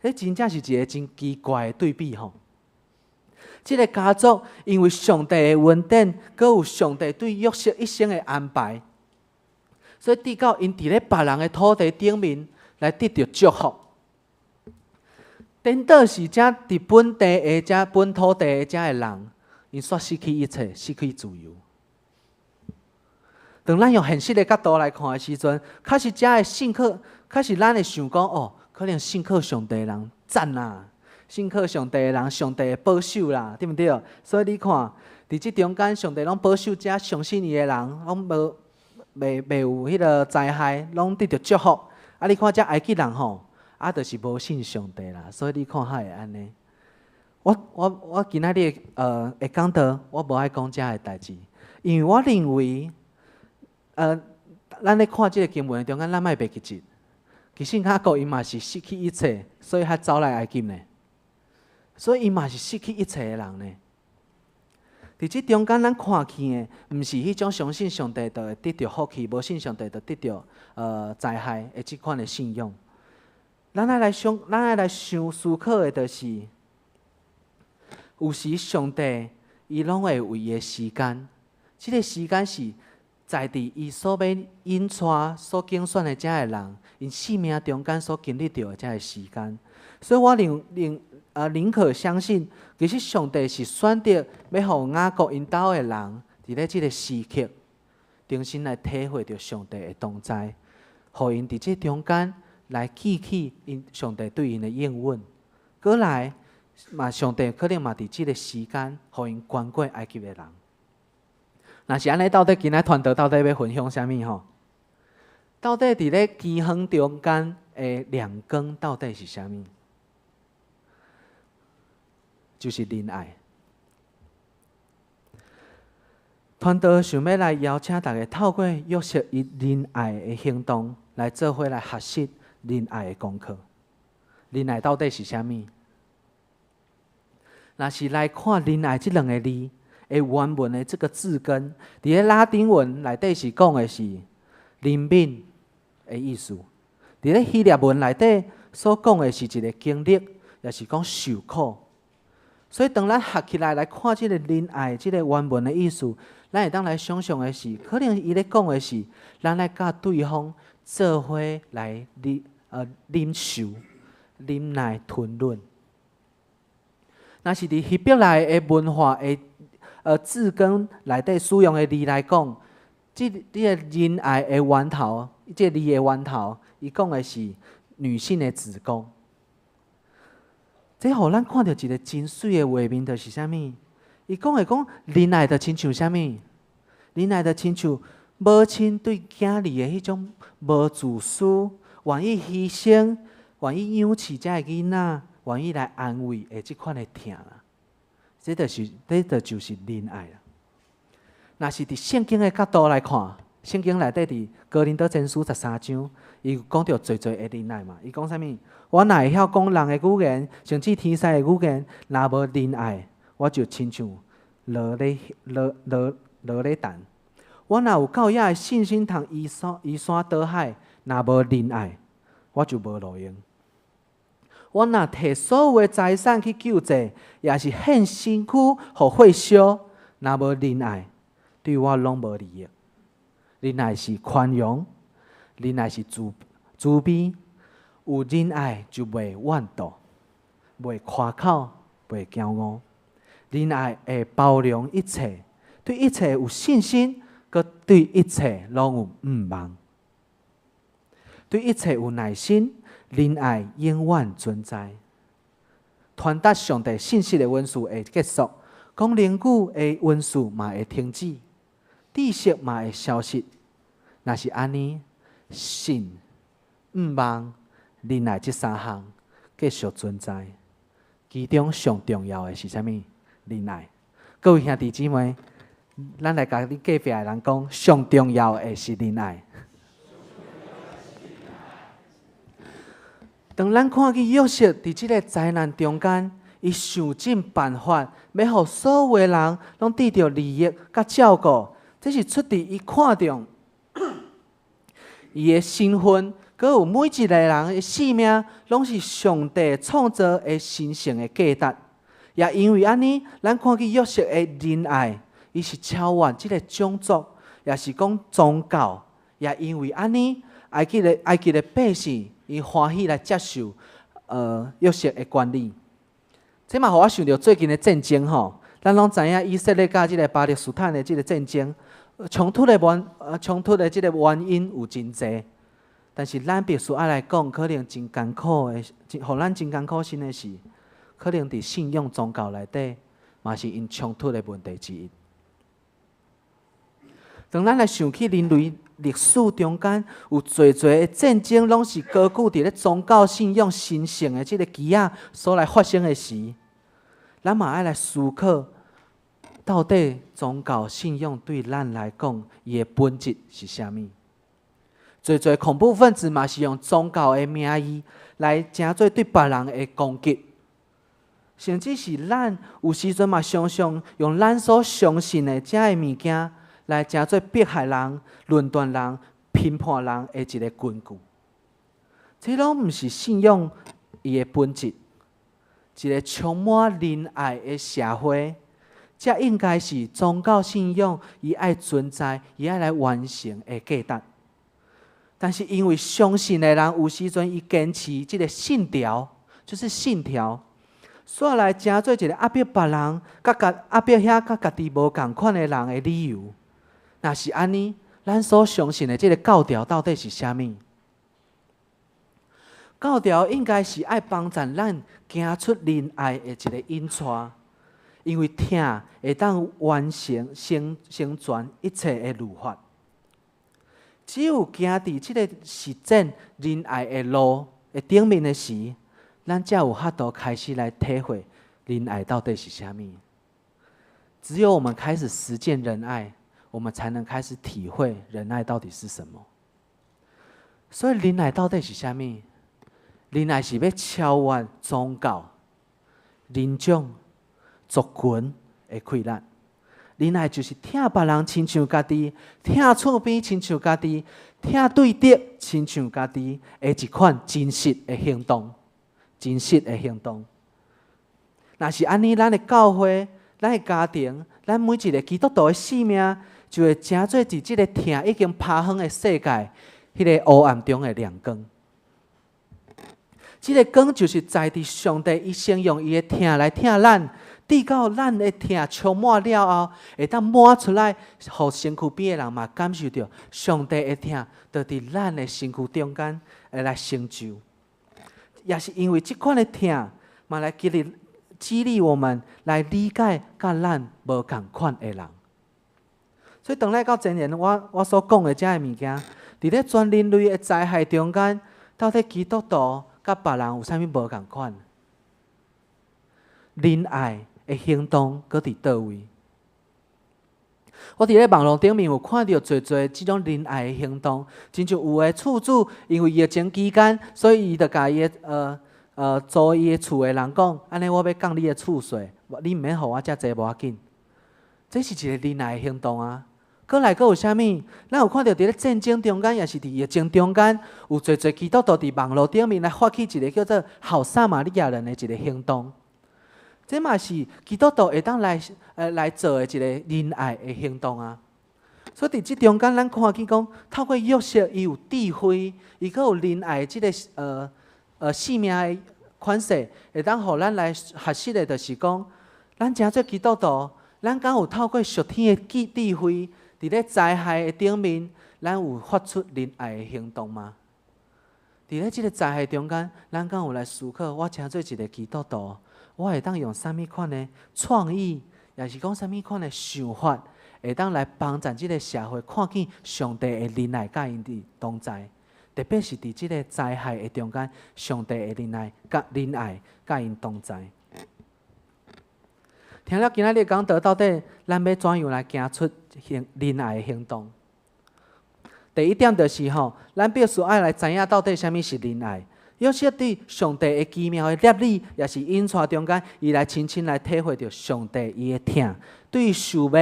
迄真正是一个真奇怪的对比吼。这个家族因为上帝的恩典，佮有上帝对约瑟一生的安排，所以直到因伫咧别人的土地顶面来得到祝福。颠倒是遮伫本地的、遮本土地的遮的人，因煞失去一切，失去自由。当咱用现实的角度来看的时阵，确实遮的信靠，确实咱会想讲哦，可能信靠上帝的人赞啦，信靠上帝的人，上帝会保守啦，对毋对？所以你看，伫即中间，上帝拢保守遮相信伊的人，拢袂有迄个灾害，拢得到祝福。啊，你看遮埃及人吼，就是无信上帝啦，所以你看how会安尼。我今仔日会讲到，我无爱讲遮个代志，因为我认为，咱咧看即个经文中间，咱莫袂记住，其实雅各伊嘛是失去一切，所以才走来埃及呢。所以伊嘛是失去一切的人呢。伫即中间，咱看见的，毋是迄种相信上帝就会得到福气，无信上帝就得到灾害的即款的信仰。咱爱来想思考的，就是有时上帝伊拢会有伊的时间，即个时间是在伫伊所要引带、所竞选的遮个人，因生命中间所经历到的遮个时间。所以我宁可相信，其实上帝是选择要互雅各因兜的人，伫咧即个时刻，重新来体会到上帝的同在，互因伫即中间来记起因上帝对因的应允。过来，上帝可能嘛伫即个时间，互因关过埃及的人。若是安尼，到底今仔团队到底要分享啥物吼？到底伫咧饥荒中间的亮光到底是啥物？就是仁爱。团队想要来邀请大家透过约瑟伊仁爱的行动，来做伙来学习仁爱的功课。仁爱到底是啥物？若是来看仁爱这两个字的原文的这个字根，伫咧拉丁文内底是讲的是怜悯的意思；伫咧希腊文内底所讲的是一个经历，也是讲受苦。所以，当咱合起来看这个仁爱，这个原文的意思，咱会当来想象的是，可能伊咧讲的是，咱来甲对方做伙来忍受、忍耐、吞忍。若是伫希伯来的文化的字根内底使用的字来讲，这个仁爱的源头，这个字的源头，伊讲的是女性的子宫。这互咱看到一个真水的画面，就是啥物？伊讲仁爱就亲像啥物？仁爱就亲像母亲对囝儿的迄种无自私，愿意牺牲，愿意养饲遮个囡仔，愿意来安慰的即款的疼啦。这就是仁爱啦。若是伫圣经的角度来看，圣经内底伫哥林多前书13章，伊讲到侪的仁爱嘛。伊讲啥物？我若会晓讲人的语言，甚至天使的语言，若无仁爱，我就亲像落咧蛋。我若有够野的信心，通移山倒海，若无仁爱，我就无路用。我若摕所有的财产去救济，也是献身躯互火烧，若无仁爱，对我拢无利益。仁爱是宽容，仁爱是慈悲。有仁爱就袂怨妒，袂夸口，袂骄傲。仁爱会包容一切，对一切有信心，佮对一切拢有毋忘。对一切有耐心，仁爱永远存在。传达上帝信息的文字会结束，讲灵句的文字嘛会停止，知识嘛会消失。若是安尼，信、毋忘、仁爱这三项继续存在，其中上重要的是啥物？仁爱。各位兄弟姊妹，咱来甲你隔壁的人讲，上重要的是仁爱。当咱看见约瑟伫即个灾难中间，伊想尽办法，要互所有的人拢得到利益甲照顾，这是出自伊看重伊的身份。佮有每一个人的性命，拢是上帝创造的神圣的价值。也因为安尼，咱看见约瑟的仁爱，伊是超越即个种族，也是讲宗教。也因为安尼，埃及的百姓，伊欢喜来接受约瑟的管理。这嘛，互我想到最近的战争吼，咱拢知影以色列甲即个巴勒斯坦的即个战争，冲突的即个原因有真济，但是咱必须爱来讲，可能真艰苦的，互咱真艰苦心的是，可能伫信仰宗教内底，嘛是因冲突的问题之一。当咱来想起人类历史中间有侪的战争，拢是高举伫咧宗教信仰神圣的即个旗仔所来发生的时，咱嘛爱来思考。到底宗教信仰对咱来讲，伊的本质是啥物？侪恐怖分子嘛是用宗教的名义来诚做对别人的攻击，甚至是咱有时阵嘛常常用咱所相信的遮的物件来诚做迫害人、论断人、评判人的一个工具。这拢毋是信仰伊的本质，一个充满仁爱的社会。这应该是宗教信仰伊爱存在、伊爱来完成的价值。但是因为相信的人有时阵伊坚持这个信条，就是信条，所以来诚做一个压迫别人、压迫遐甲家己无共款的人的理由。若是安尼，咱所相信的这个教条到底是啥物？教条应该是爱帮助咱行出仁爱的一个引带。因为听会当完成成全一切的律法，只有行伫即个实践仁爱的路的顶面的时，咱才有法度开始来体会仁爱到底是啥物。只有我们开始实践仁爱，我们才能开始体会仁爱到底是什么。所以仁爱到底是啥物？仁爱是要超越宗教、人种。族群的溃烂，仁爱就是疼别人亲像家己，疼厝边亲像家己，疼对敌亲像家己的一款真实的行动。真实的行动，若是安尼，咱的教会、咱的家庭、咱每一个基督徒的生命，就会诚做伫即个疼已经趴远的世界，迄个黑暗中的亮光。即个光就是在伫上帝伊先用伊的疼来疼咱。直到咱的疼充满了后，会当满出来，互身躯边的人嘛感受到上帝的疼，就伫咱的身躯中间来成就。也是因为这款的疼，嘛来激励我们来理解甲咱无共款的人。所以，当来到前言，我所讲的这些物件，伫咧全人类的灾害中间，到底基督徒甲别人有啥物无共款？仁爱的行动搁伫倒位？我伫咧网络顶面有看到侪即种仁爱的行动，亲像有的厝主因为疫情期间，所以伊就甲伊租伊的厝的人讲，安尼我要降你的厝税，你毋免互我遮济无要紧。这是一个仁爱的行动啊！搁来搁有啥物？咱有看到伫咧战争中间，也是伫疫情中间，有侪基督徒伫网络顶面来发起一个叫做“好撒玛利亚人”的一个行动。这嘛是基督徒会当来做的一个仁爱的行动啊！所以伫即中间，咱看见讲，透过约瑟，伊有智慧，伊阁有仁爱即个生命的款式，会当互咱来学习的，就是讲，咱诚做基督徒，咱敢有透过属天的智慧，伫咧灾害的顶面，咱有发出仁爱的行动吗？伫咧即个灾害中间，咱敢有来思考，我诚做一个基督徒？我会当用啥物款的创意，也是讲啥物款的想法，会当来帮助即个社会看见上帝的仁爱甲因的同在，特别是伫即个灾害的中间，上帝的仁爱甲因同在。听了今仔日讲道，到底咱要怎样来行出仁爱的行动？第一点就是咱必须爱来知影到底啥物是仁爱。约瑟对上帝的奇妙的列理，也是引带中间，伊来亲身来体会到上帝伊的疼。对于受骂、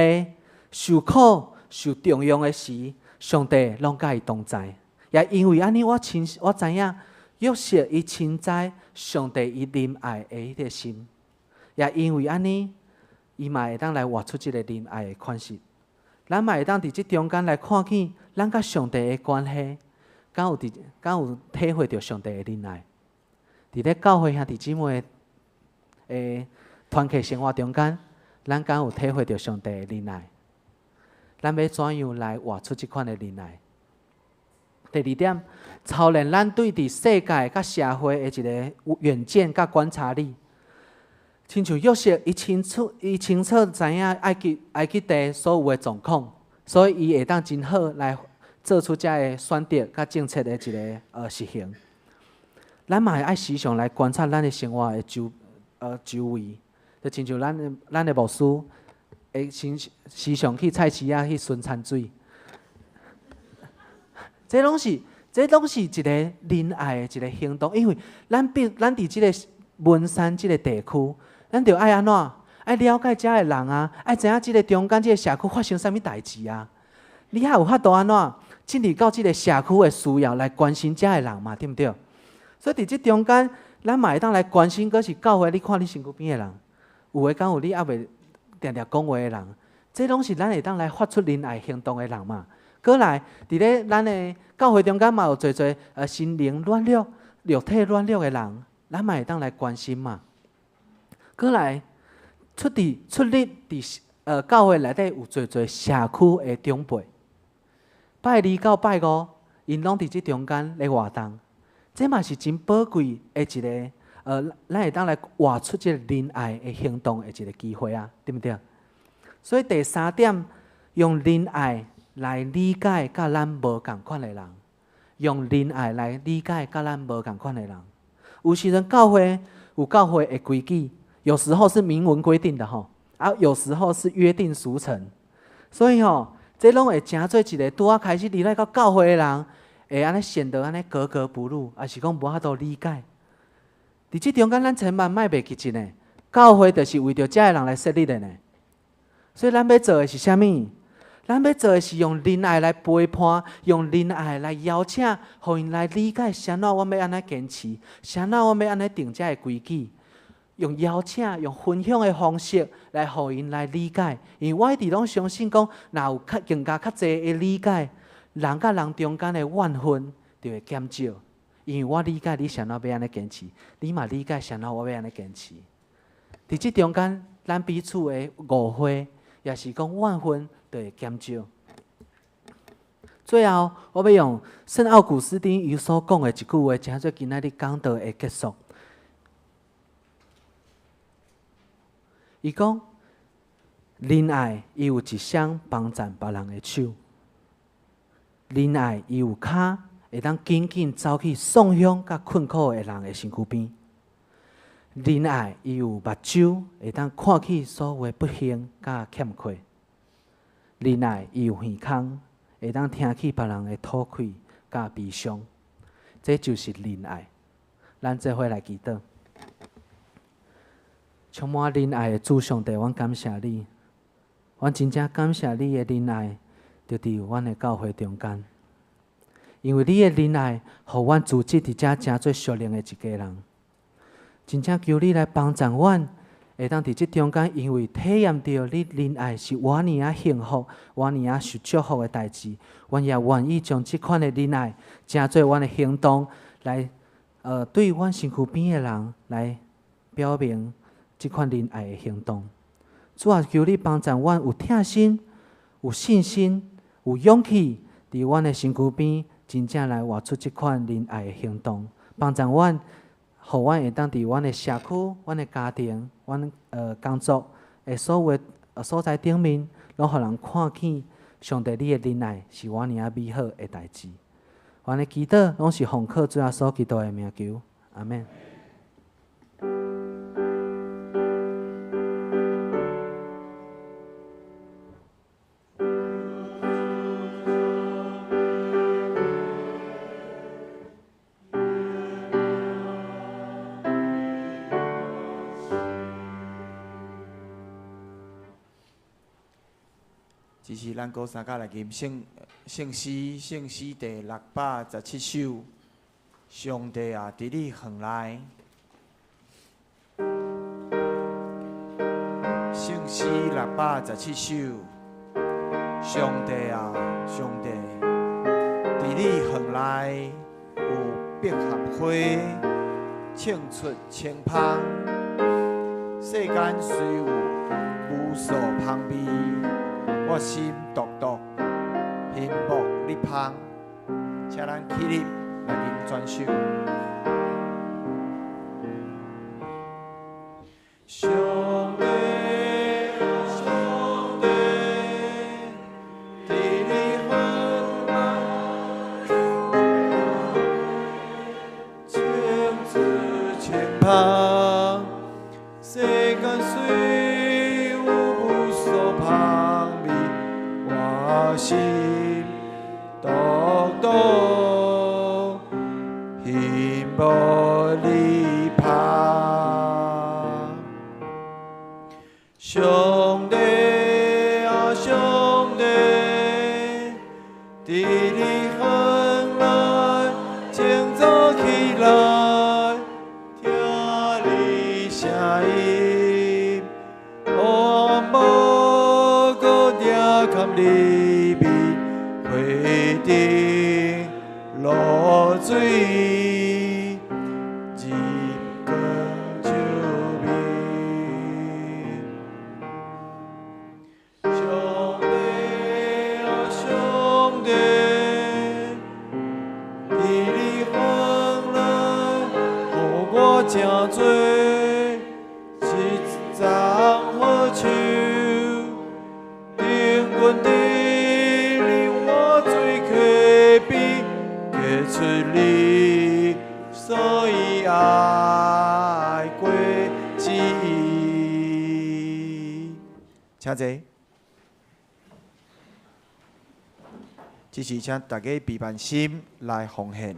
受苦、受重用的时，上帝拢甲伊同在。也因为安尼，我知影约瑟伊亲知上帝伊仁爱的迄个心。也因为安尼，伊嘛会当来活出即个仁爱的款式。咱嘛会当伫即中间来看见咱甲上帝的关系。敢有体会到上帝的仁爱？伫咧教会兄弟姊妹的团契生活中间，咱敢有体会到上帝的仁爱？咱要怎样来活出即款的仁爱？第二点，操练咱对伫世界甲社会的一个远见甲观察力。亲像约瑟，伊清楚知影埃及地所有的状况，所以伊会当真好来做出遮个选择甲政策的一个实行。咱嘛会爱时常来观察咱的生活的周围，就亲像咱的牧师会时常去菜市仔去巡餐水，这拢是一个仁爱的一个行动，因为咱伫即个文山即个地区。咱着爱安怎？爱了解遮个人啊，爱知影即个中间即个社区发生啥物代志啊？你还有法度安怎进入到即个社区的需要来关心遮个人嘛？对毋对？所以伫即中间，咱嘛会当来关心，佫是教会你看你身躯边的人，有诶敢有你还袂定定讲话的人，这拢是咱会当来发出仁爱行动的人嘛。佫来伫咧咱的教会中间嘛有侪心灵软弱、肉体软弱的人，咱嘛会当来关心嘛。过来，出入伫教会内底有侪社区的长辈，拜二到拜五，因拢伫即中间咧活动，这嘛是真宝贵的一个咱会当来活出即个仁爱的行动的一个机会啊，对毋对？所以第三点，用仁爱来理解甲咱无共款的人，用仁爱来理解甲咱无共款的人。有时阵教会有教会的规矩。有时候是明文规定的吼，有时候是约定俗成，所以这拢会成做一个拄啊开始离来到教会的人，会安尼显得安尼格格不入，也是讲无法度理解。伫即中间，咱千万莫袂记进呢，教会就是为着遮个人来设立的呢。所以咱要做的是啥物？咱要做的是用仁爱来陪伴，用仁爱来邀请，互因来理解啥物我要安尼坚持，啥物我要安尼定遮个规矩。用邀请、用分享的方式来，互因来理解。因为我一直拢相信讲，若有更加较侪的理解，人甲人中间的怨恨就会减少。因为我理解你想要安尼坚持，你嘛理解想要我要安尼坚持。伫即中间，咱彼此的误会，也是讲怨恨就会减少。最后，我要用圣奥古斯丁伊所讲的一句话，诚做今仔日讲道的结束。伊讲，仁爱伊有一双帮赞别人的手，仁爱伊有骹会当紧紧走去送向甲困苦的人的身躯边，仁爱伊有目睭会当看去所有的不幸甲欠缺，仁爱伊有耳孔会当听去别人的吐气甲悲伤，这就是仁爱。咱做伙来祈祷。充满仁爱的主上帝，阮感谢你，阮真正感谢你的仁爱，就伫阮的教会中间。因为你的仁爱，互阮组织伫遮诚做属灵的一家人。真正求你来帮助阮，会当伫即中间，因为体验到你仁爱是偌尼啊幸福、偌尼啊受祝福的代志，阮也愿意将即款的仁爱，诚做阮的行动来，对阮身躯边的人来表明。即款仁爱的行动，主啊，求你帮助阮有疼心、有信心、有勇气，伫阮的身躯边，真正来活出即款仁爱的行动，帮助阮，互阮会当伫阮的社区、阮的家庭、阮工作的所有的所在顶面，拢互人看见上帝你的仁爱是偌尼啊美好的代志。阮的祈祷拢是奉靠主耶稣基督的名求，阿门。这是咱高三甲来吟圣诗第617首。上帝啊，伫你园内。圣诗617首。上帝啊，上帝，伫你园内有百合花，庆出千芳。世间虽有无数芳味。我心独独，幸福立芳，请咱起立来吟转首。上帝，上帝，伫你份内，千姿千芳，世间虽有无所芳味，我心独独，幸福立芳。上帝啊，上帝，伫你份内，静坐起来，听你声音，我无搁抓看你面，回定落水，日光照面。上帝啊，上帝，伫你份内，予我真多一丛好树，等阮伫令我水溪边，结出你所以爱过之意。请坐。这是请大家备办心来奉献。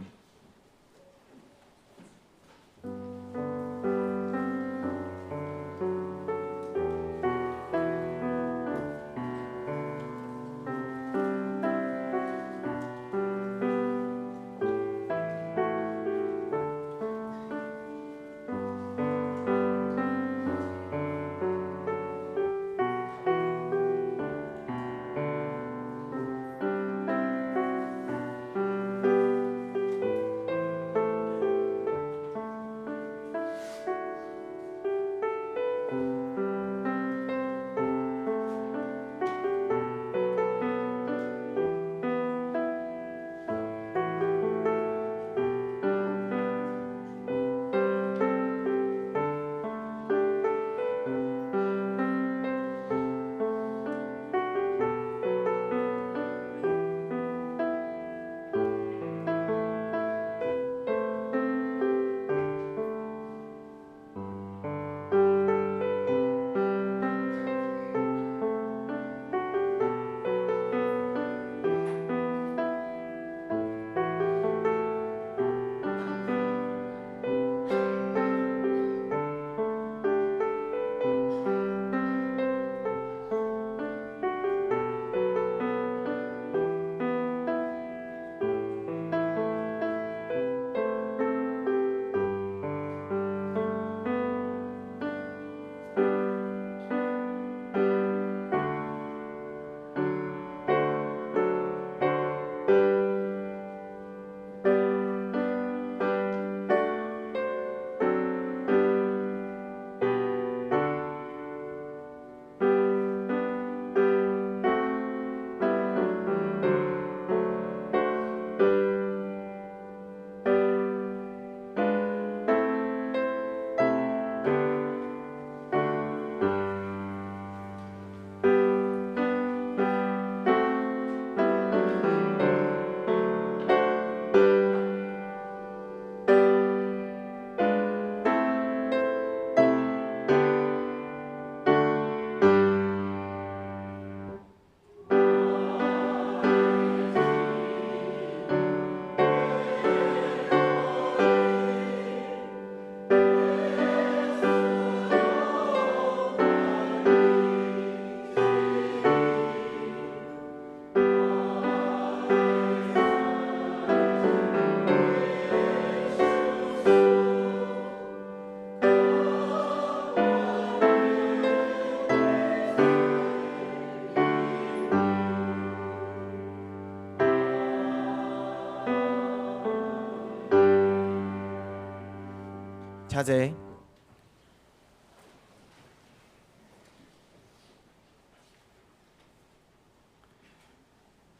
请坐。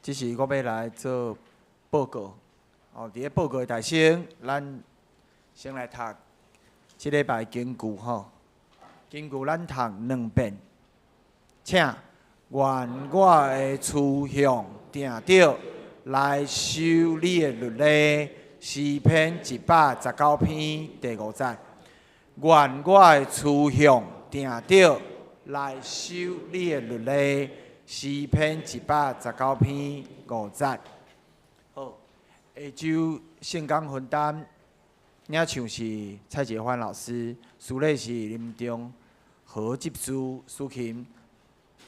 这是我要来做报告。哦，伫咧报告的台先，咱先来读即礼拜经句吼。经句咱读2遍，请愿我的趋向定着来修你的律例，诗篇119篇第5节。愿我的趋向定着来修你的律例，诗篇119篇5节。好，下周圣讲分担，领唱是蔡杰欢老师，书类是林中何执书、苏琴、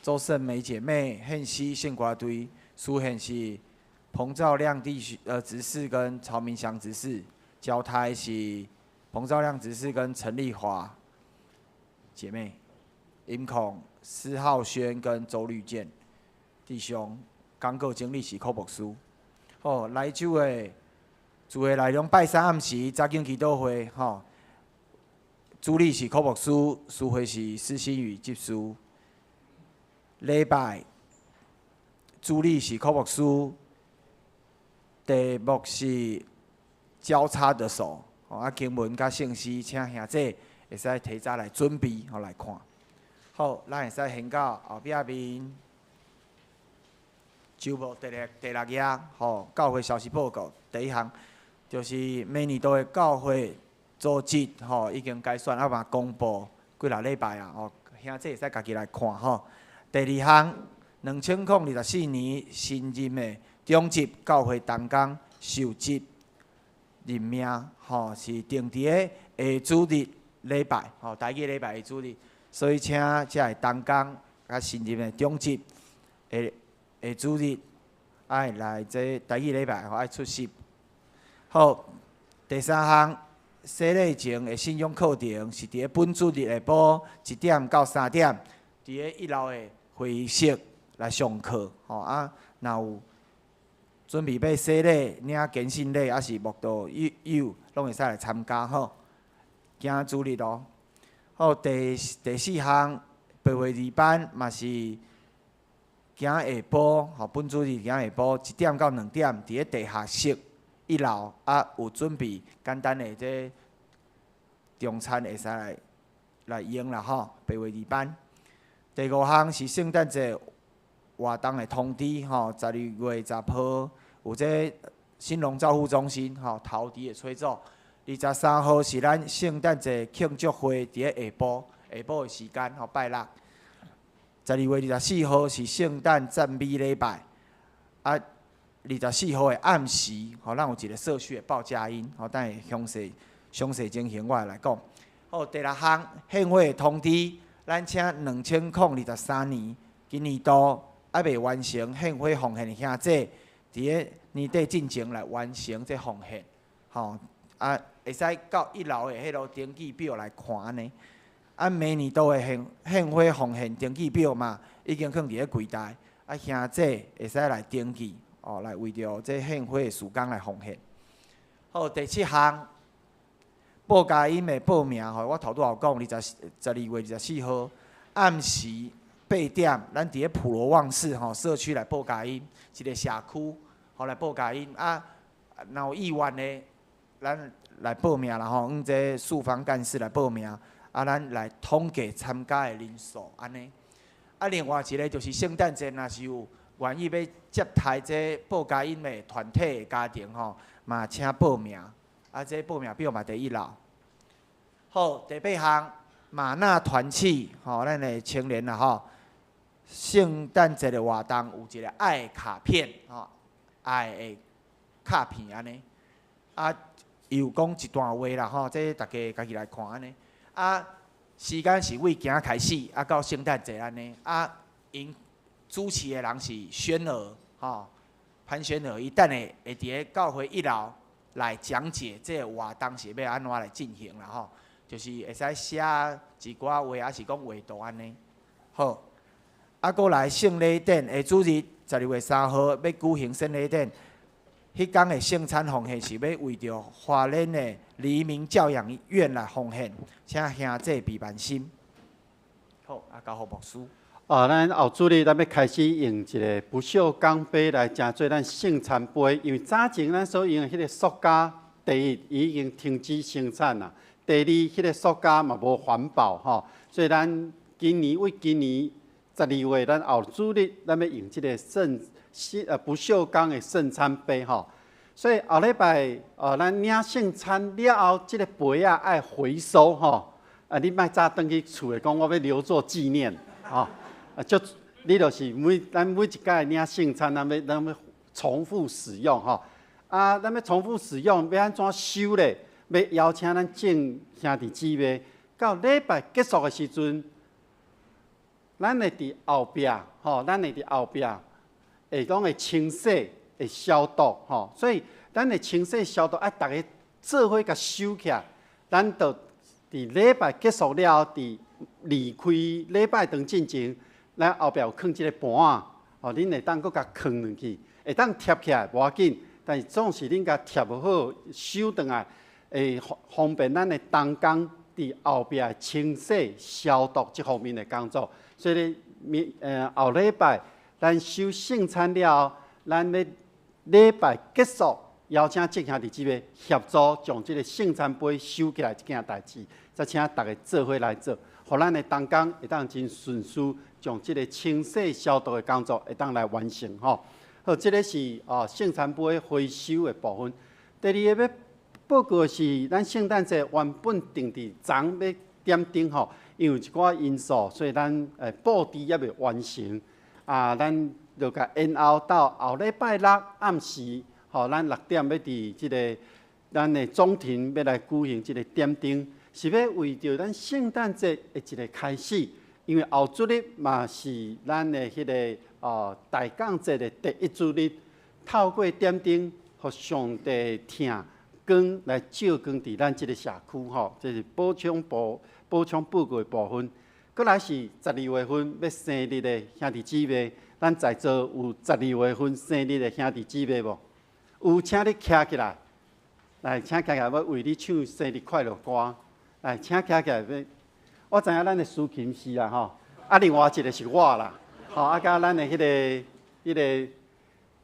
周胜美姐妹、恨西献歌队，书献是彭兆亮执事跟曹明祥执事，交台是彭兆亮执事跟陈丽华姐妹，音控施浩轩跟周绿健弟兄，讲告经理是柯牧师。哦，来周的主会内容，拜三暗时早间祈祷会，吼，主理是柯牧师，书会是施新宇执事。礼拜主理是柯牧师，题目是交叉的手。啊，经文甲信息，请兄弟会使提早来准备，好来看。好，咱会使行到后壁面。周末第六页，吼，教会消息报告第一项，就是每年度的教会组织，吼，已经改选，啊嘛公布几六礼拜啊，吼，兄弟会使家己来看，吼。第二项，2024年新任的中级教会同工受职任命，吼，是定伫个下主日礼拜，吼，第一个礼拜下主日，所以请这个同工甲新任的中级下主日爱来这第一礼拜，吼爱出席。好，第三项，洗礼前的信仰课程是伫个本主日下晡1点到3点，伫个1楼的会议室来上课，吼啊，若有准备要洗礼、领坚信礼，还是慕道友，拢会使来参加，吼。今主日咯。好，第4项，培会2班嘛是今下晡，吼，本主日今下晡1点到2点，伫个地下室1楼，啊有准备简单的这中餐会使来用啦，吼。培会2班。第5项是圣诞节活动的通知，吼，12月10号有这新隆照护中心，吼，头伫的吹奏。23号是咱圣诞节庆祝会，伫个下晡的时间，吼，拜六。12月24号是圣诞赞美礼拜，啊，24号的暗时，吼，咱有一个社区的报佳音，吼，等下详细情形我来讲。好，第6项献会的通知。咱请2023年今年度还未完成献花奉献的兄弟，伫个年底进前来完成这奉献，吼啊，会使到1楼的迄落登记表来看安尼。啊，明年度的献花奉献登记表嘛，已经放伫个柜台，啊，兄弟会使来登记，哦，来为着这献花的时间来奉献。好，第7项。报佳音的报名，吼，我头拄有讲，12月24号暗时8点，咱伫个普罗旺士吼社区来报佳音，一个社区，吼来报佳音啊，若有意愿的，咱来报名啦吼，这4方干事来报名，啊，咱来统计参加的人数安尼。啊，另外一个就是圣诞节，若是有愿意要接待这报佳音的团体的家庭吼，嘛请报名。啊，这报名表嘛第1楼。好，第8项，玛纳团契，吼，咱的青年啦，吼，圣诞节的活动有一个爱卡片，吼，爱的卡片安尼。啊，有讲一段话啦，吼，这大家家己来看安尼。啊，时间是为今开始，啊，到圣诞节安尼。啊，因主持的人是宣儿，吼，潘宣儿，伊等下会伫个教会1楼。来讲解这个活动是要安怎来进行啦吼，就是会使写一寡话，还是讲画图安尼。好，啊，搁来圣礼典下主日12月3号要举行圣礼典，迄天的圣餐奉献是要为着花莲的黎明教养院来奉献，请兄弟别万心。好，啊，交互牧师。咱后主日咱要开始用一个不锈钢杯来盛做咱圣餐杯，因为早前咱所用的迄个塑胶，第一已经停止生产啦，第二迄个塑胶嘛无环保吼，所以咱今年12月，咱后主日咱要用即个不锈钢的圣餐杯吼。所以后礼拜咱领圣餐了后，即个杯啊爱回收吼。你莫早转去厝诶，讲我要留作纪念吼。你就是咱每一届领圣餐，咱要重复使用吼。咱要重复使用，要安怎收咧？要邀请咱众兄弟姊妹，到礼拜结束诶时阵，咱会伫后壁吼，会讲会清洗。会消毒吼，所以咱会清洗消毒，大家做伙甲收起来。咱就伫礼拜结束了后，伫离开礼拜堂进前，咱后壁有放即个盘啊，恁会当搁甲放落去，会当贴起来无要紧，但是总是恁甲贴好收转来，会方便咱的同工伫后壁清洗消毒这方面的工作。所以后礼拜咱收圣餐了后，咱要礼拜结束，邀请众兄弟姊妹协助将这个圣餐杯收起来这件代志，再请大家做伙来做，互咱的同工会当真顺速，将这个清洗消毒的工作会当来完成吼。好，这个是圣餐杯回收的部分。第二个要报告的是，咱圣诞节原本定伫昨要点灯吼，因为一寡因素，所以咱布置也未完成咱。就甲延后到后礼拜六暗时，咱6点要伫即个咱的总庭要来举行即个点灯，是要为着咱圣诞节的一个开始。因为后主日嘛是咱的迄个大降节的第一主日，透过点灯，互上帝听光来照光伫咱即个社区吼，这是补充报告的部分。搁来是12月份要生日的兄弟姊妹。咱在座有12月份生日的兄弟姊妹无？有，请你站起来，来，请站起来，要为你唱生日快乐歌。来，请站起来。我知影咱的苏琴是啦吼，另外一个是我啦，甲咱的迄个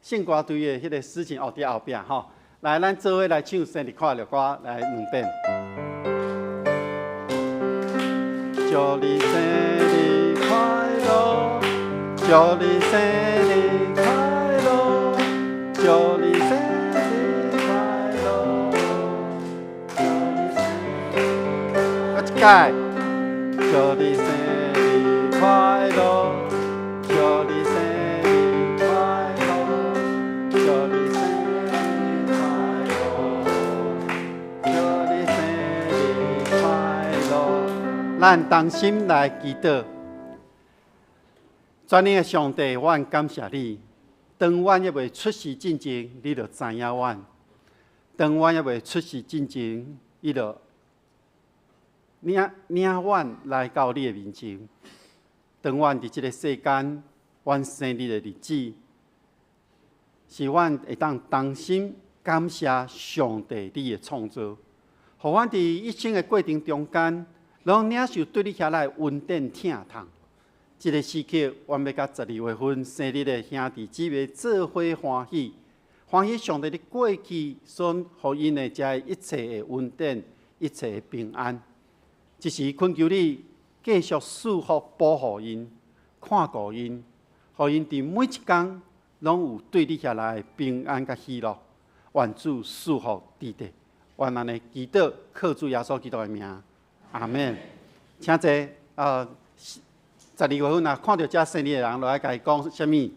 圣歌队的迄个诗情伫后壁吼。来，咱做伙来唱生日快乐歌，来2遍。祝你生日快乐！祝你生日快乐，祝你生日快乐，我一届，祝你生日快乐，祝你生日快乐，祝你生日快乐，祝你生日快乐。咱同心来祈祷。全能的上帝，阮感谢你。当阮还未出世进前，你就知影阮；当阮还未出世进前，你就领阮来到你的面前。当阮伫这个世间，阮生日的日子，是阮会当同心感谢上帝你的创造，互阮伫一生的过程中间，拢领受对你遐来恩典疼痛。这个时刻，阮要甲12月份生日的兄弟姊妹做伙欢喜，欢喜上帝的过去所予因的这一切的恩典、一切的平安。即时恳求你继续赐福保护因、看顾因，予因伫每一天拢有对你遐来平安甲喜乐。愿主赐福伫地。愿安尼祈祷，靠主耶稣基督的名，阿门。请坐12月份看到这生日的人，落来甲伊讲什么？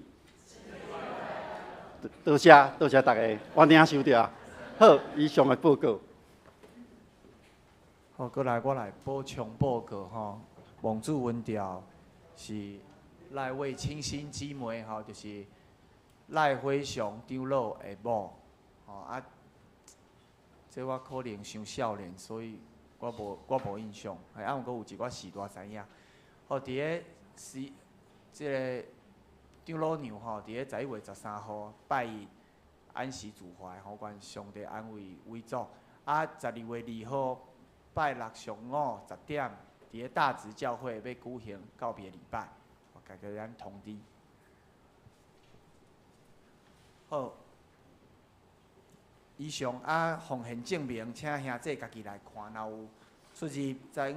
多谢大家，我领受着。好，以上的报告。好，过来我来补充报告吼。蒙主文调是赖位清新姊妹吼，就是赖辉雄长老的某吼这我可能伤少年，所以我无印象。毋过有一寡事我知影。吼，伫个即个长老娘吼，伫个11月13号拜安息主怀，吼，愿上帝安慰为主。12月2号拜六上午10点，伫个大直教会要举行告别礼拜，家己咱通知。好，以上奉献证明，请兄弟家己来看，若有出入再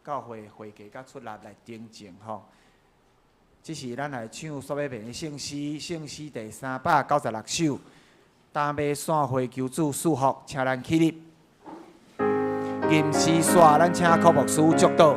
教会会计甲出力来订正吼。这是咱来唱所要编的圣诗，圣诗第396首。担马线花求主赐福，请咱起立。吟诗线，咱请柯牧师祝祷。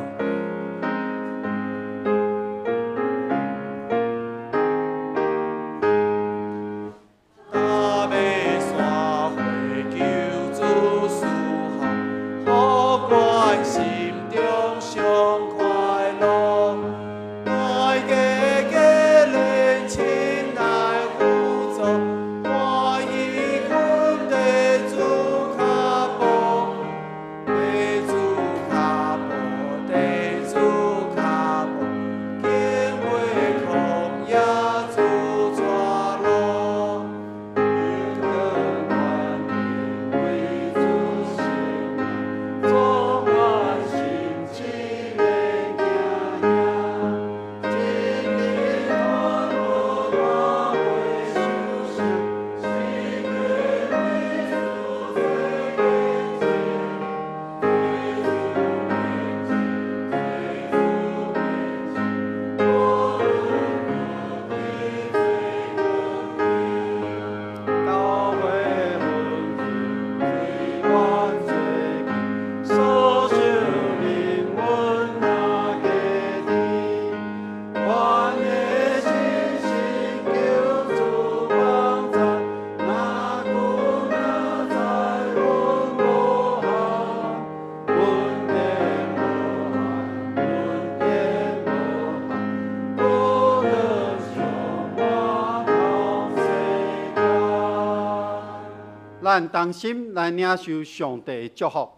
咱同心来领受上帝的祝福，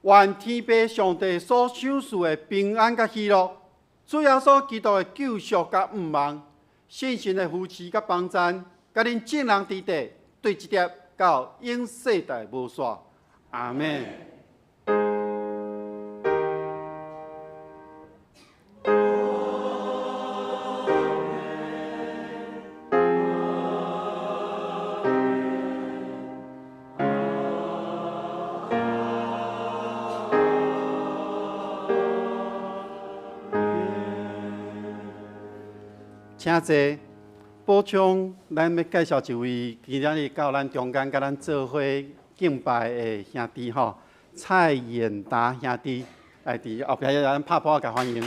愿天父上帝所赏赐的平安甲喜乐，主耶稣基督的救赎甲毋忘，信心的扶持甲帮赞，甲恁众人伫地对一碟到永世代无煞。阿门。请坐，补充咱要介绍一位今仔日到咱中间，甲咱做伙敬拜的兄弟吼，蔡延达兄弟，来伫后壁咱拍拍甲欢迎。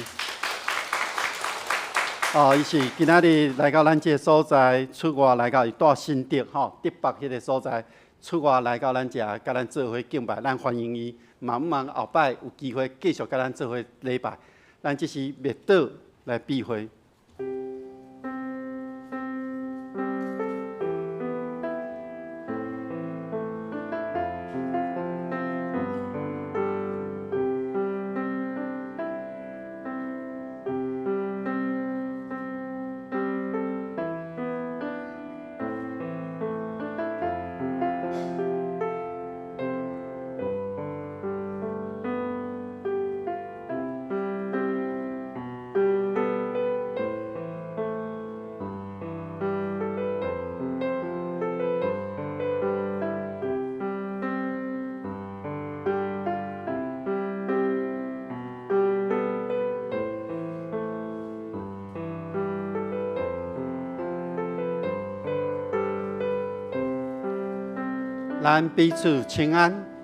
伊是今仔日来到咱这个所在，出外来到带新竹吼，德北迄个所在，出外来到咱这，甲咱做伙敬拜，咱欢迎伊。望后摆有机会继续甲咱做伙礼拜，咱这是灭岛来避讳。咱彼此请安。